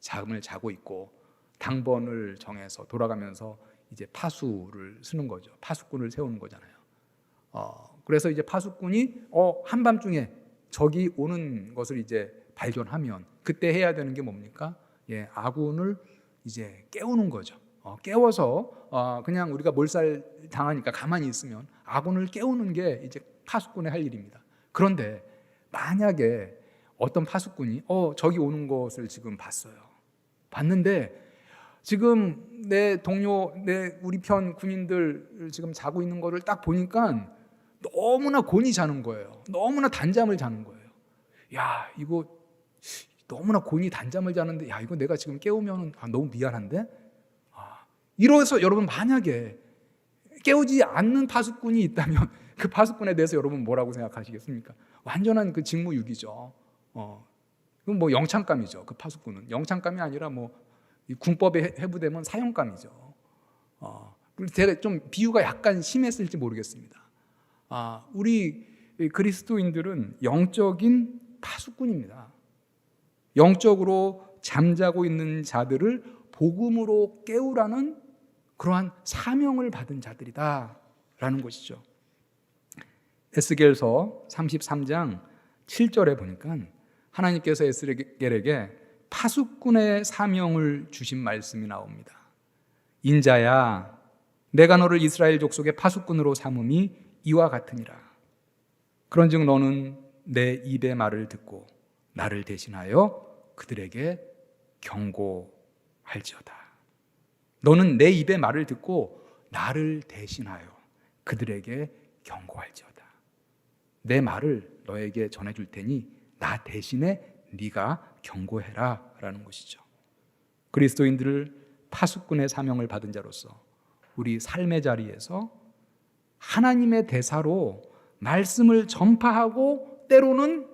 잠을 자고 있고 당번을 정해서 돌아가면서 이제 파수를 쓰는 거죠. 파수꾼을 세우는 거잖아요. 그래서 이제 파수꾼이 한밤중에 적이 오는 것을 이제 발견하면 그때 해야 되는 게 뭡니까? 아군을 이제 깨우는 거죠. 깨워서 그냥 우리가 몰살 당하니까 가만히 있으면 아군을 깨우는 게 이제 파수꾼의 할 일입니다. 그런데 만약에 어떤 파수꾼이 적이 오는 것을 지금 봤는데 지금 내 동료, 우리 편 군인들 지금 자고 있는 거를 딱 보니까 너무나 곤히 자는 거예요. 너무나 단잠을 자는 거예요. 야, 이거 너무나 곤히 단잠을 자는데, 야, 이거 내가 지금 깨우면 너무 미안한데? 이래서 여러분, 만약에 깨우지 않는 파수꾼이 있다면 그 파수꾼에 대해서 여러분 뭐라고 생각하시겠습니까? 완전한 그 직무유기죠. 그건 뭐 영창감이죠. 그 파수꾼은 영창감이 아니라 뭐 군법에 해부되면 사형감이죠. 제가 좀 비유가 약간 심했을지 모르겠습니다. 우리 그리스도인들은 영적인 파수꾼입니다. 영적으로 잠자고 있는 자들을 복음으로 깨우라는 그러한 사명을 받은 자들이다라는 것이죠. 에스겔서 33장 7절에 보니까 하나님께서 에스겔에게 파수꾼의 사명을 주신 말씀이 나옵니다. 인자야, 내가 너를 이스라엘 족속의 파수꾼으로 삼음이 이와 같으니라. 그런즉 너는 내 입의 말을 듣고 나를 대신하여 그들에게 경고할지어다. 너는 내 입의 말을 듣고 나를 대신하여 그들에게 경고할지어다. 내 말을 너에게 전해줄 테니 나 대신에 네가 경고해라 라는 것이죠. 그리스도인들을 파수꾼의 사명을 받은 자로서 우리 삶의 자리에서 하나님의 대사로 말씀을 전파하고 때로는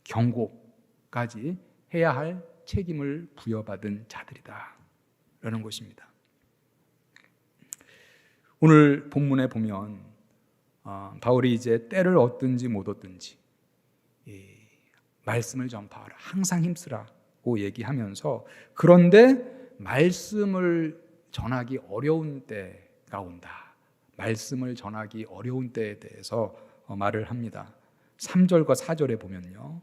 경고까지 해야 할 책임을 부여받은 자들이다 라는 것입니다. 오늘 본문에 보면 바울이 이제 때를 얻든지 못 얻든지 말씀을 전파하라, 항상 힘쓰라고 얘기하면서, 그런데 말씀을 전하기 어려운 때가 온다, 말씀을 전하기 어려운 때에 대해서 말을 합니다. 3절과 4절에 보면요,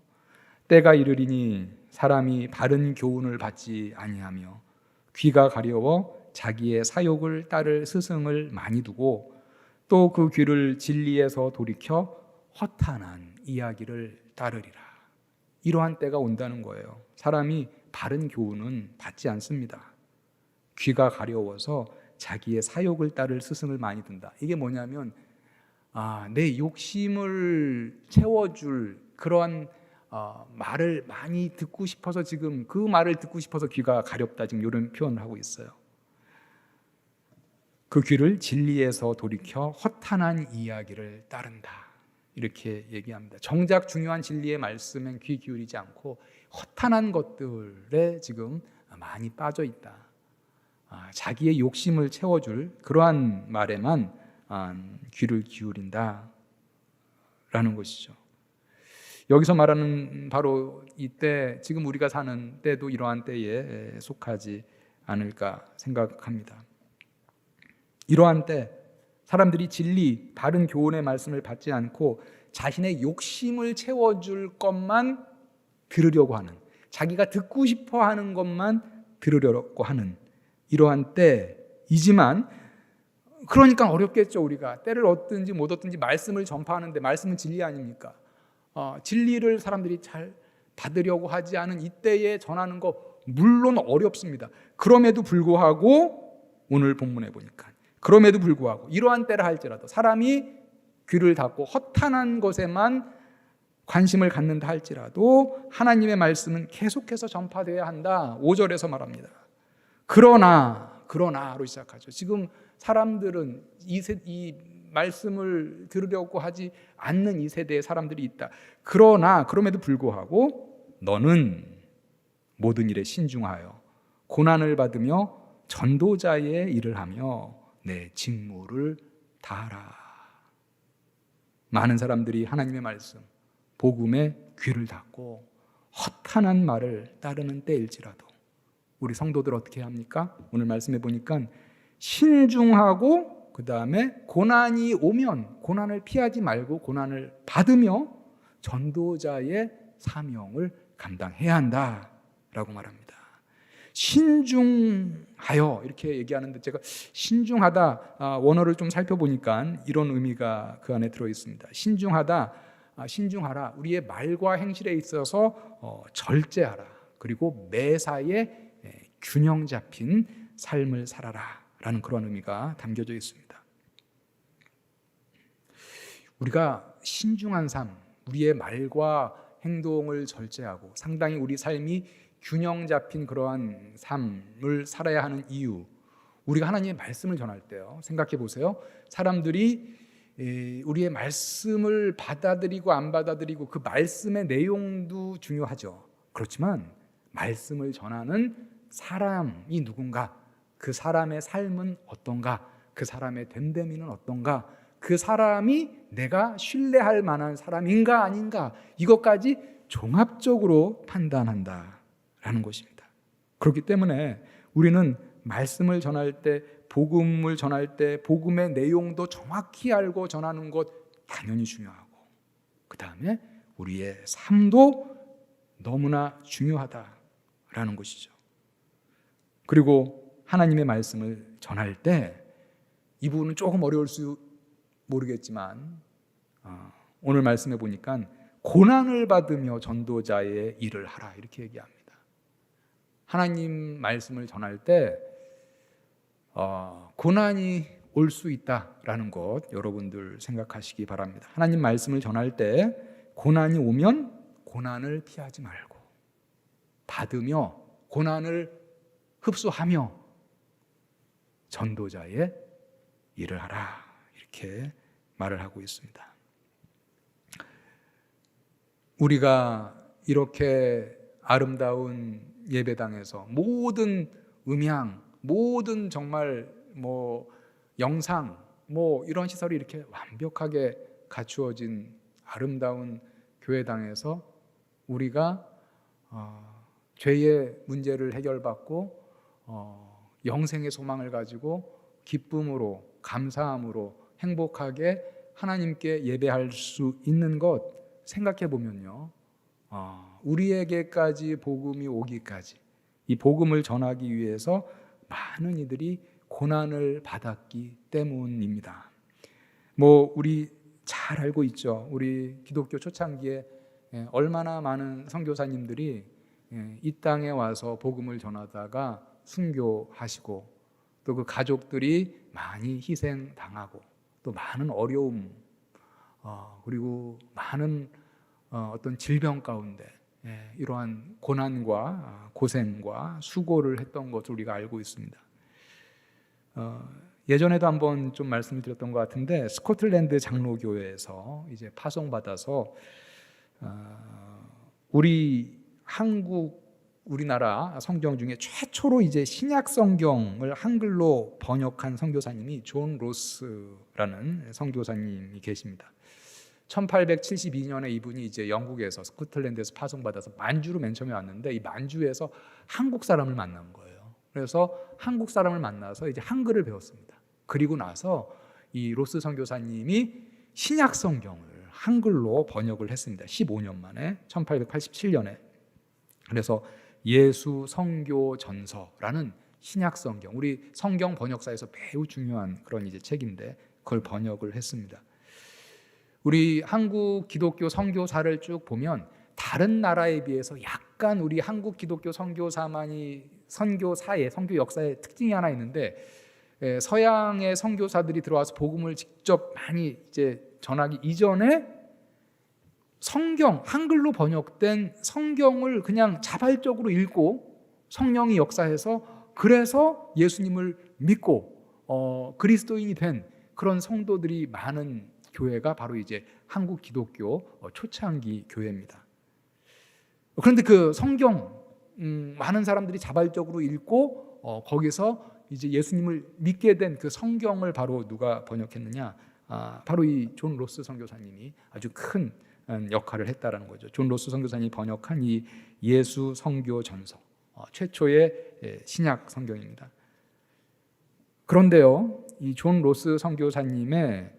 때가 이르리니 사람이 바른 교훈을 받지 아니하며 귀가 가려워 자기의 사욕을 따를 스승을 많이 두고 또 그 귀를 진리에서 돌이켜 허탄한 이야기를 따르리라. 이러한 때가 온다는 거예요. 사람이 바른 교훈은 받지 않습니다. 귀가 가려워서 자기의 사욕을 따를 스승을 많이 둔다. 이게 뭐냐면 내 욕심을 채워줄 그러한 말을 많이 듣고 싶어서, 지금 그 말을 듣고 싶어서 귀가 가렵다, 지금 이런 표현을 하고 있어요. 그 귀를 진리에서 돌이켜 허탄한 이야기를 따른다, 이렇게 얘기합니다. 정작 중요한 진리의 말씀엔 귀 기울이지 않고 허탄한 것들에 지금 많이 빠져 있다. 자기의 욕심을 채워줄 그러한 말에만 귀를 기울인다 라는 것이죠. 여기서 말하는 바로 이때, 지금 우리가 사는 때도 이러한 때에 속하지 않을까 생각합니다. 이러한 때 사람들이 진리, 바른 교훈의 말씀을 받지 않고 자신의 욕심을 채워줄 것만 들으려고 하는, 자기가 듣고 싶어 하는 것만 들으려고 하는 이러한 때이지만, 그러니까 어렵겠죠. 우리가 때를 얻든지 못 얻든지 말씀을 전파하는데, 말씀은 진리 아닙니까? 진리를 사람들이 잘 받으려고 하지 않은 이때에 전하는 거 물론 어렵습니다. 그럼에도 불구하고 오늘 본문에 보니까, 그럼에도 불구하고 이러한 때라 할지라도 사람이 귀를 닫고 허탄한 것에만 관심을 갖는다 할지라도 하나님의 말씀은 계속해서 전파되어야 한다. 5절에서 말합니다. 그러나로 시작하죠. 지금 사람들은 이 말씀을 들으려고 하지 않는 이 세대의 사람들이 있다. 그럼에도 불구하고 너는 모든 일에 신중하여 고난을 받으며 전도자의 일을 하며 내 직무를 다하라. 많은 사람들이 하나님의 말씀, 복음에 귀를 닫고 허탄한 말을 따르는 때일지라도 우리 성도들 어떻게 합니까? 오늘 말씀해 보니까 신중하고 그 다음에 고난이 오면 고난을 피하지 말고 고난을 받으며 전도자의 사명을 감당해야 한다라고 말합니다. 신중하여 이렇게 얘기하는데, 제가 신중하다 원어를 좀 살펴보니까 이런 의미가 그 안에 들어 있습니다. 신중하라, 우리의 말과 행실에 있어서 절제하라, 그리고 매사에 균형 잡힌 삶을 살아라 라는 그런 의미가 담겨져 있습니다. 우리가 신중한 삶, 우리의 말과 행동을 절제하고 상당히 우리 삶이 균형 잡힌 그러한 삶을 살아야 하는 이유, 우리가 하나님의 말씀을 전할 때요, 생각해 보세요. 사람들이 우리의 말씀을 받아들이고 안 받아들이고 그 말씀의 내용도 중요하죠. 그렇지만 말씀을 전하는 사람이 누군가, 그 사람의 삶은 어떤가, 그 사람의 됨됨이는 어떤가, 그 사람이 내가 신뢰할 만한 사람인가 아닌가, 이것까지 종합적으로 판단한다라는 것입니다. 그렇기 때문에 우리는 말씀을 전할 때, 복음을 전할 때 복음의 내용도 정확히 알고 전하는 것 당연히 중요하고, 그 다음에 우리의 삶도 너무나 중요하다라는 것이죠. 그리고 하나님의 말씀을 전할 때, 이 부분은 조금 어려울 수 모르겠지만 오늘 말씀해 보니까 고난을 받으며 전도자의 일을 하라 이렇게 얘기합니다. 하나님 말씀을 전할 때 고난이 올 수 있다라는 것 여러분들 생각하시기 바랍니다. 하나님 말씀을 전할 때 고난이 오면 고난을 피하지 말고 받으며 고난을 흡수하며 전도자의 일을 하라 이렇게 말을 하고 있습니다. 우리가 이렇게 아름다운 예배당에서 모든 음향, 모든 정말 영상 이런 시설이 이렇게 완벽하게 갖추어진 아름다운 교회당에서 우리가 죄의 문제를 해결받고 영생의 소망을 가지고 기쁨으로, 감사함으로 행복하게 하나님께 예배할 수 있는 것 생각해 보면요, 우리에게까지 복음이 오기까지 이 복음을 전하기 위해서 많은 이들이 고난을 받았기 때문입니다. 우리 잘 알고 있죠. 우리 기독교 초창기에 얼마나 많은 선교사님들이 이 땅에 와서 복음을 전하다가 순교하시고, 또 그 가족들이 많이 희생당하고, 또 많은 어려움, 그리고 많은 어떤 질병 가운데 이러한 고난과 고생과 수고를 했던 것을 우리가 알고 있습니다. 예전에도 한번 좀 말씀을 드렸던 것 같은데, 스코틀랜드 장로교회에서 이제 파송받아서 우리나라 성경 중에 최초로 이제 신약 성경을 한글로 번역한 선교사님이 존 로스라는 선교사님이 계십니다. 1872년에 이분이 이제 영국에서 스코틀랜드에서 파송받아서 만주로 맨 처음에 왔는데, 이 만주에서 한국 사람을 만난 거예요. 그래서 한국 사람을 만나서 이제 한글을 배웠습니다. 그리고 나서 이 로스 선교사님이 신약 성경을 한글로 번역을 했습니다. 15년 만에 1887년에. 그래서 예수 성교 전서라는 신약 성경, 우리 성경 번역사에서 매우 중요한 그런 이제 책인데 그걸 번역을 했습니다. 우리 한국 기독교 선교사를 쭉 보면 다른 나라에 비해서 약간 우리 한국 기독교 선교사만이 선교사의 선교 역사의 특징이 하나 있는데, 서양의 선교사들이 들어와서 복음을 직접 많이 이제 전하기 이전에 성경, 한글로 번역된 성경을 그냥 자발적으로 읽고 성령이 역사해서 그래서 예수님을 믿고 그리스도인이 된 그런 성도들이 많은 교회가 바로 이제 한국 기독교 초창기 교회입니다. 그런데 그 성경 많은 사람들이 자발적으로 읽고 거기서 이제 예수님을 믿게 된 그 성경을 바로 누가 번역했느냐? 바로 이 존 로스 선교사님이 아주 큰 역할을 했다라는 거죠. 존 로스 선교사님이 번역한 이 예수 성교 전서, 최초의 신약 성경입니다. 그런데요, 이 존 로스 선교사님의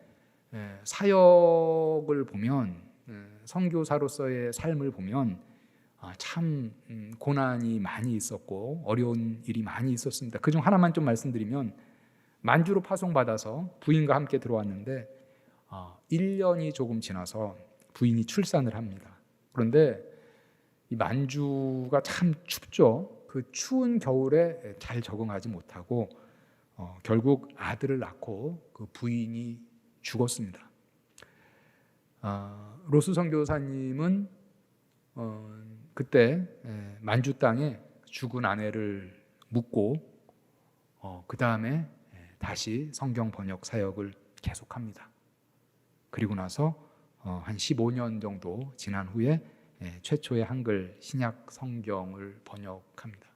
사역을 보면, 선교사로서의 삶을 보면 참 고난이 많이 있었고 어려운 일이 많이 있었습니다. 그중 하나만 좀 말씀드리면, 만주로 파송받아서 부인과 함께 들어왔는데 1년이 조금 지나서 부인이 출산을 합니다. 그런데 이 만주가 참 춥죠. 그 추운 겨울에 잘 적응하지 못하고 결국 아들을 낳고 그 부인이 죽었습니다. 로스 선교사님은 그때 만주 땅에 죽은 아내를 묻고 그 다음에 다시 성경 번역 사역을 계속합니다. 그리고 나서 한 15년 정도 지난 후에 최초의 한글 신약 성경을 번역합니다.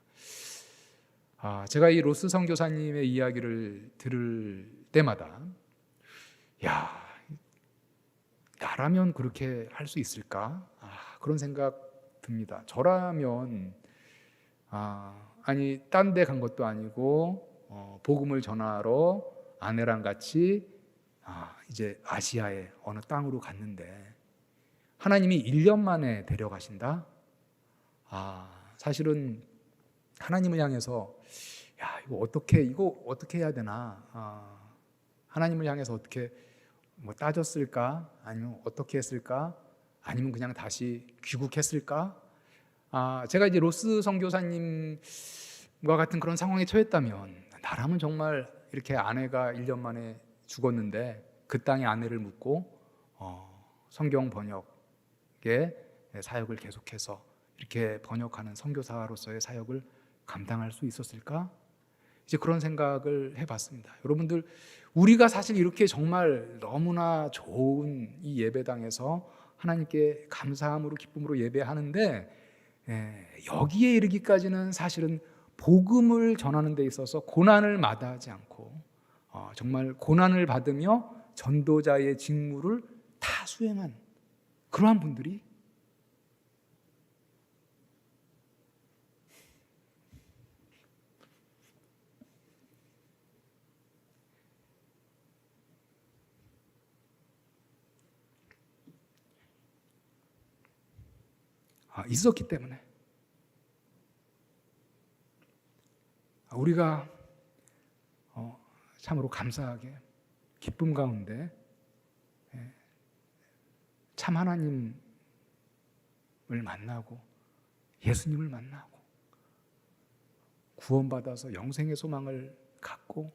제가 이 로스 선교사님의 이야기를 들을 때마다 나라면 그렇게 할 수 있을까? 그런 생각 듭니다. 저라면 딴 데 간 것도 아니고 복음을 전하러 아내랑 같이 이제 아시아의 어느 땅으로 갔는데 하나님이 1년 만에 데려가신다? 사실은 하나님을 향해서 이거 어떻게 해야 되나? 하나님을 향해서 어떻게 따졌을까? 아니면 어떻게 했을까? 아니면 그냥 다시 귀국했을까? 제가 이제 로스 선교사님과 같은 그런 상황에 처했다면, 나라면 정말 이렇게 아내가 1년 만에 죽었는데 그 땅에 아내를 묻고 성경 번역의 사역을 계속해서 이렇게 번역하는 선교사로서의 사역을 감당할 수 있었을까? 이제 그런 생각을 해봤습니다. 여러분들, 우리가 사실 이렇게 정말 너무나 좋은 이 예배당에서 하나님께 감사함으로 기쁨으로 예배하는데, 여기에 이르기까지는 사실은 복음을 전하는 데 있어서 고난을 마다하지 않고 정말 고난을 받으며 전도자의 직무를 다 수행한 그러한 분들이 있었기 때문에 우리가 참으로 감사하게 기쁨 가운데 참 하나님을 만나고 예수님을 만나고 구원받아서 영생의 소망을 갖고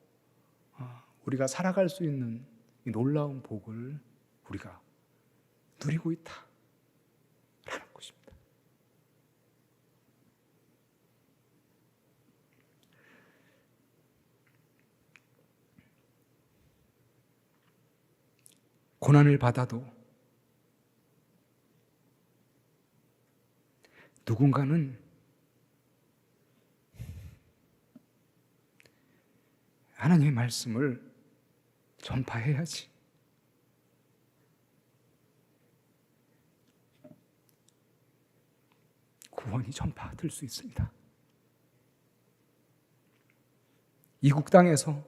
우리가 살아갈 수 있는 이 놀라운 복을 우리가 누리고 있다라는 것입니다. 고난을 받아도 누군가는 하나님의 말씀을 전파해야지. 구원이 전파될 수 있습니다. 이국 땅에서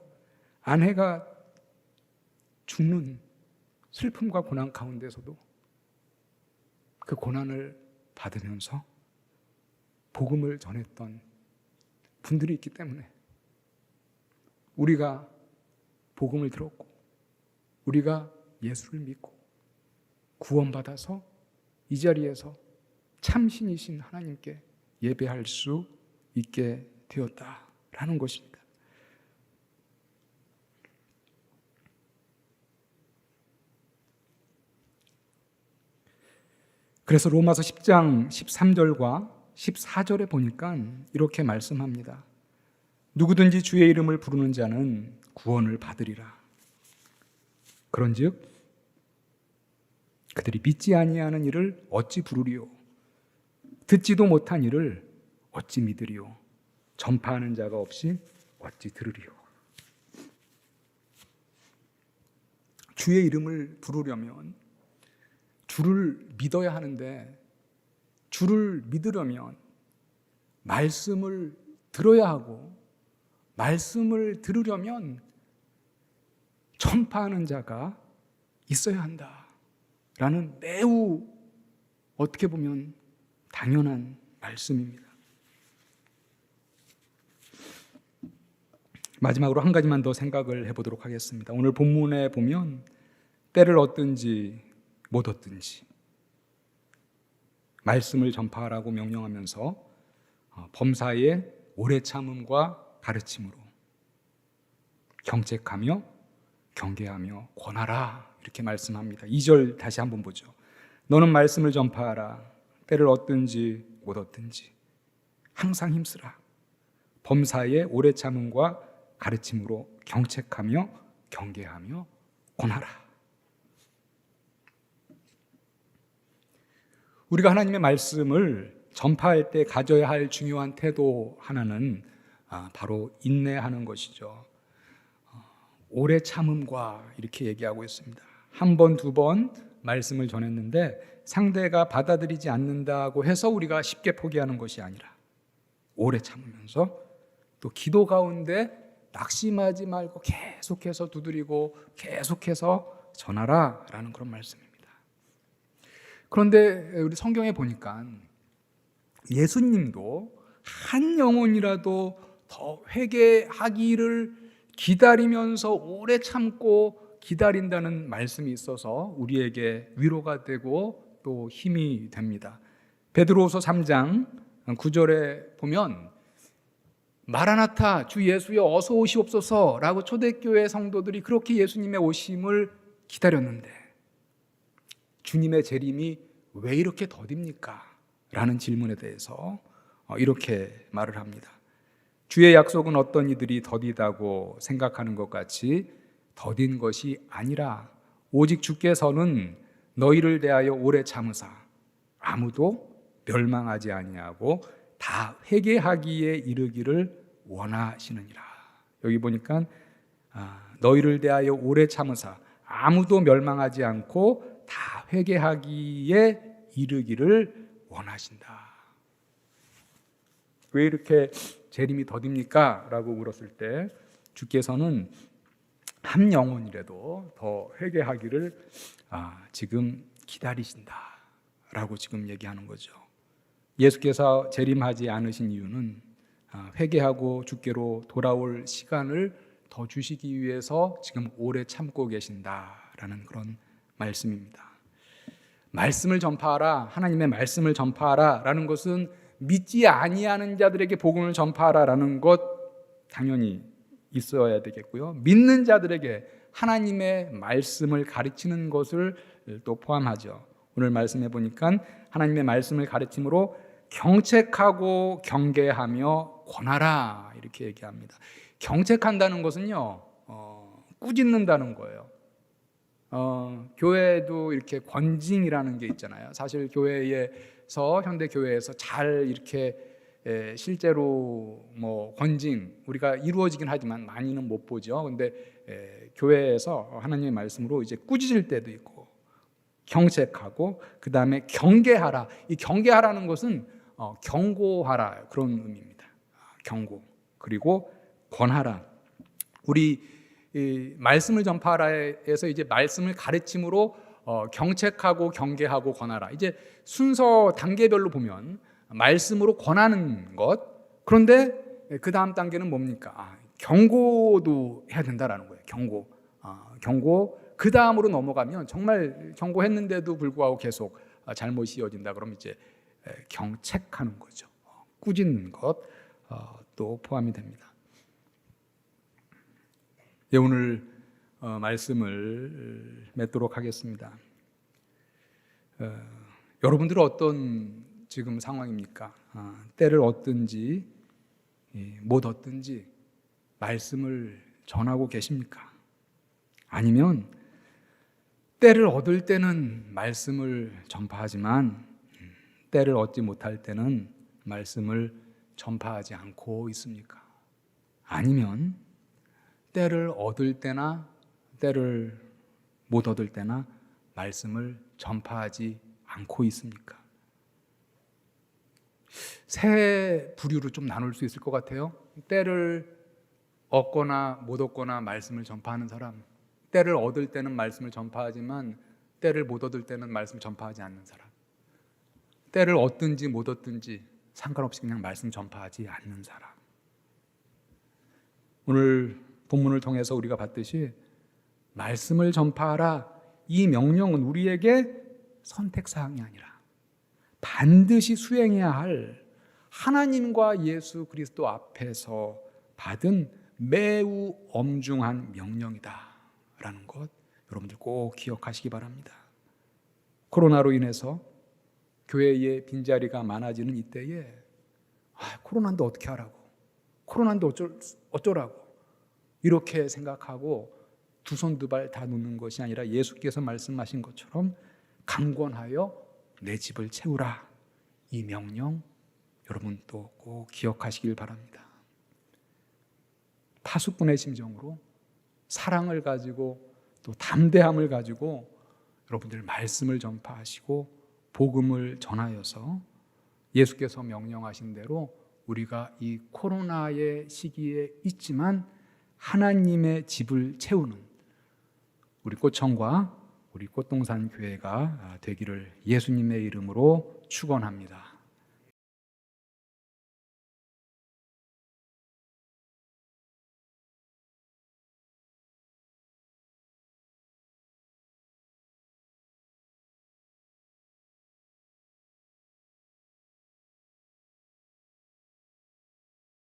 아내가 죽는 슬픔과 고난 가운데서도 그 고난을 받으면서 복음을 전했던 분들이 있기 때문에 우리가 복음을 들었고 우리가 예수를 믿고 구원받아서 이 자리에서 참신이신 하나님께 예배할 수 있게 되었다라는 것입니다. 그래서 로마서 10장 13절과 14절에 보니까 이렇게 말씀합니다. 누구든지 주의 이름을 부르는 자는 구원을 받으리라. 그런즉 그들이 믿지 아니하는 이를 어찌 부르리요? 듣지도 못한 이를 어찌 믿으리요? 전파하는 자가 없이 어찌 들으리요? 주의 이름을 부르려면 주를 믿어야 하는데 주를 믿으려면 말씀을 들어야 하고 말씀을 들으려면 전파하는 자가 있어야 한다라는 매우 어떻게 보면 당연한 말씀입니다. 마지막으로 한 가지만 더 생각을 해보도록 하겠습니다. 오늘 본문에 보면 때를 얻든지 못 얻든지 말씀을 전파하라고 명령하면서 범사의 오래 참음과 가르침으로 경책하며 경계하며 권하라 이렇게 말씀합니다. 2절 다시 한번 보죠. 너는 말씀을 전파하라. 때를 얻든지 못 얻든지 항상 힘쓰라. 범사의 오래 참음과 가르침으로 경책하며 경계하며 권하라. 우리가 하나님의 말씀을 전파할 때 가져야 할 중요한 태도 하나는 바로 인내하는 것이죠. 오래 참음과 이렇게 얘기하고 있습니다. 한 번, 두 번 말씀을 전했는데 상대가 받아들이지 않는다고 해서 우리가 쉽게 포기하는 것이 아니라 오래 참으면서 또 기도 가운데 낙심하지 말고 계속해서 두드리고 계속해서 전하라 라는 그런 말씀입니다. 그런데 우리 성경에 보니까 예수님도 한 영혼이라도 더 회개하기를 기다리면서 오래 참고 기다린다는 말씀이 있어서 우리에게 위로가 되고 또 힘이 됩니다. 베드로후서 3장 9절에 보면 마라나타 주 예수여 어서 오시옵소서라고 초대교회 성도들이 그렇게 예수님의 오심을 기다렸는데 주님의 재림이 왜 이렇게 더딥니까? 라는 질문에 대해서 이렇게 말을 합니다. 주의 약속은 어떤 이들이 더디다고 생각하는 것 같이 더딘 것이 아니라 오직 주께서는 너희를 대하여 오래 참으사 아무도 멸망하지 아니하고 다 회개하기에 이르기를 원하시느니라. 여기 보니까 너희를 대하여 오래 참으사 아무도 멸망하지 않고 다 회개하기에 이르기를 원하신다. 왜 이렇게 재림이 더딥니까? 라고 물었을 때 주께서는 한 영혼이라도 더 회개하기를 지금 기다리신다 라고 지금 얘기하는 거죠. 예수께서 재림하지 않으신 이유는 회개하고 주께로 돌아올 시간을 더 주시기 위해서 지금 오래 참고 계신다라는 그런 말씀입니다. 말씀을 전파하라, 하나님의 말씀을 전파하라 라는 것은 믿지 아니하는 자들에게 복음을 전파하라 라는 것 당연히 있어야 되겠고요. 믿는 자들에게 하나님의 말씀을 가르치는 것을 또 포함하죠. 오늘 말씀해 보니까 하나님의 말씀을 가르침으로 경책하고 경계하며 권하라 이렇게 얘기합니다. 경책한다는 것은요, 꾸짖는다는 거예요. 교회도 이렇게 권징이라는 게 있잖아요. 사실 교회에서 현대 교회에서 잘 이렇게 실제로 뭐 권징 우리가 이루어지긴 하지만 많이는 못 보죠. 근데 교회에서 하나님의 말씀으로 이제 꾸짖을 때도 있고 경책하고 그 다음에 경계하라. 이 경계하라는 것은 경고하라 그런 의미입니다. 경고 그리고 권하라. 우리 이 말씀을 전파하라 해서 이제 말씀을 가르침으로 경책하고 경계하고 권하라. 이제 순서 단계별로 보면 말씀으로 권하는 것. 그런데 그 다음 단계는 뭡니까? 경고도 해야 된다라는 거예요. 경고. 그 다음으로 넘어가면 정말 경고했는데도 불구하고 계속 잘못이 이어진다. 그러면 이제 경책하는 거죠. 꾸짖는 것도 포함이 됩니다. 예, 오늘 말씀을 맺도록 하겠습니다. 여러분들은 어떤 지금 상황입니까? 때를 얻든지 못 얻든지 말씀을 전하고 계십니까? 아니면 때를 얻을 때는 말씀을 전파하지만 때를 얻지 못할 때는 말씀을 전파하지 않고 있습니까? 아니면 때를 얻을 때나 때를 못 얻을 때나 말씀을 전파하지 않고 있습니까? 세 부류로 좀 나눌 수 있을 것 같아요. 때를 얻거나 못 얻거나 말씀을 전파하는 사람, 때를 얻을 때는 말씀을 전파하지만 때를 못 얻을 때는 말씀을 전파하지 않는 사람, 때를 얻든지 못 얻든지 상관없이 그냥 말씀 전파하지 않는 사람. 오늘 본문을 통해서 우리가 봤듯이 말씀을 전파하라, 이 명령은 우리에게 선택사항이 아니라 반드시 수행해야 할 하나님과 예수 그리스도 앞에서 받은 매우 엄중한 명령이다 라는 것, 여러분들 꼭 기억하시기 바랍니다. 코로나로 인해서 교회에 빈자리가 많아지는 이때에 코로나인데 어떻게 하라고, 코로나인데 어쩌라고 이렇게 생각하고 두 손 두 발 다 놓는 것이 아니라 예수께서 말씀하신 것처럼 강권하여 내 집을 채우라, 이 명령 여러분 또 꼭 기억하시길 바랍니다. 파수꾼의 심정으로 사랑을 가지고 또 담대함을 가지고 여러분들 말씀을 전파하시고 복음을 전하여서 예수께서 명령하신 대로 우리가 이 코로나의 시기에 있지만 하나님의 집을 채우는 우리 꽃청과 우리 꽃동산 교회가 되기를 예수님의 이름으로 축원합니다.